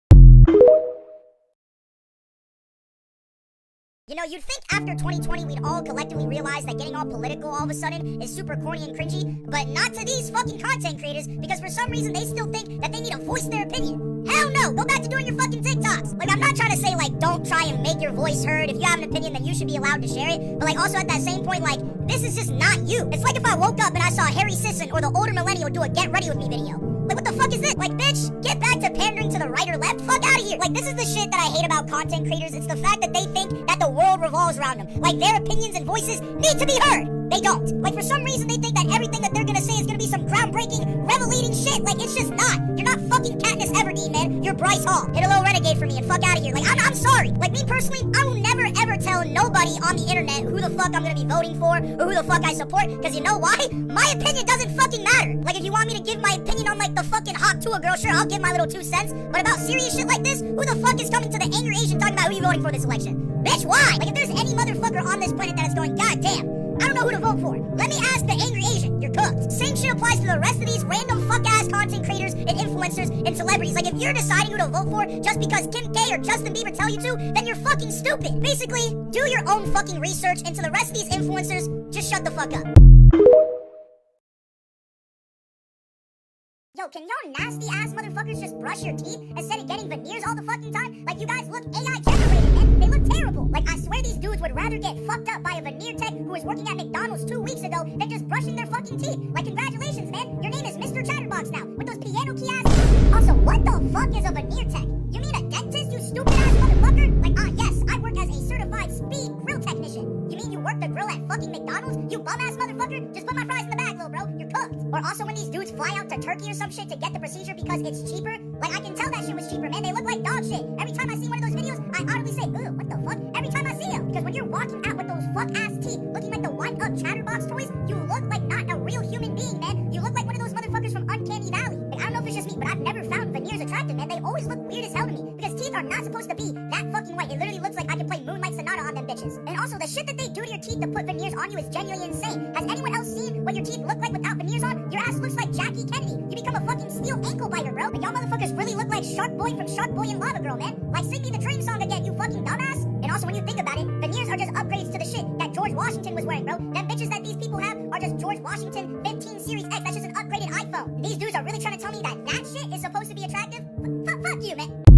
You know, you'd think after 2020 we'd all collectively realize that getting all political all of a sudden is super corny and cringy, but not to these fucking content creators, because for some reason they still think that they need to voice their opinion. Hell no! Go back to doing your fucking TikToks! Like, I'm not trying to say, like, don't try and make your voice heard. If you have an opinion, then you should be allowed to share it. But, like, also at that same point, like, this is just not you. It's like if I woke up and I saw Harry Sisson or the older millennial do a Get Ready With Me video. Like, what the fuck is this? Like, bitch, get back to pandering to the right or left. Fuck out of here. Like, this is the shit that I hate about content creators. It's the fact that they think that the world revolves around them. Like, their opinions and voices need to be heard. They don't. Like, for some reason, they think that everything that they're gonna say is gonna be some groundbreaking, revelating shit. Like, it's just not. You're not fucking Katniss Everdeen, man. You're Bryce Hall. Hit a little renegade for me and fuck out of here. Like, I'm sorry. Like, me personally, I will never ever tell nobody on the internet who the fuck I'm gonna be voting for or who the fuck I support. Because you know why? My opinion doesn't fucking matter. Like, if you want me to give my opinion on, like, the fucking hot tour girl, sure, I'll give my little 2 cents. But about serious shit like this, who the fuck is coming to the Angry Asian talking about who you voting for this election? Bitch, why? Like, if there's any motherfucker on this planet that is going, God damn, I don't know who to vote for, let me ask the Angry Asian. You're cooked. Same shit applies to the rest of these random fuck-ass content creators and influencers and celebrities. Like, if you're deciding who to vote for just because Kim K or Justin Bieber tell you to, then you're fucking stupid. Basically, do your own fucking research, and to the rest of these influencers, just shut the fuck up. Yo, can y'all nasty-ass motherfuckers just brush your teeth instead of getting veneers all the fucking time? Like, you guys look AI-generated, man. They look terrible. Like, I swear these dudes would rather get fucked up by a veneer tech who was working at McDonald's 2 weeks ago than just brushing their fucking teeth. Like, congratulations, man. Your name is Mr. Chatterbox now, with those piano key ass teeth. Also, what the fuck is a veneer tech? You mean a dentist, you stupid-ass motherfucker? Like, yes, I work as a certified speed grill technician. You mean you work the grill at fucking McDonald's? You bum-ass motherfucker? Just put my fries in the bag, little bro. You're cooked. Or also when these dudes fly out to Turkey or some shit to get the procedure because it's cheaper. Like, I can tell that shit was cheaper, man. They look like dog shit. Every time I see one of those videos, I audibly say, ugh, what the fuck? Every time I see them. Because when you're walking out with those fuck-ass teeth, looking like the wind-up Chatterbox toys, you look like not a real human being, man. You look like one of those motherfuckers from Uncanny Valley. Like, I don't know if it's just me, but I've never found veneers attractive, man. They always look weird as hell to me. Because teeth are not supposed to be that fucking white. It literally looks like I can play Moonlight Sonata on them bitches. And also, the shit that they do to your teeth to put veneers on you is genuinely insane. Has anyone else seen what your teeth look like without veneers on? Your ass looks like Jackie Kennedy. You become a fucking steel ankle biter, bro. Like, y'all motherfuckers really look like Shark Boy from Shark Boy and Lava Girl, man. Like, sing me the dream song again, you fucking dumbass. And also, when you think about it, veneers are just upgrades to the shit that George Washington was wearing, bro. Them bitches that these people have are just George Washington 15 Series X. That's just an upgraded iPhone. These dudes are really trying to tell me that that shit is supposed to be attractive? Fuck you, man.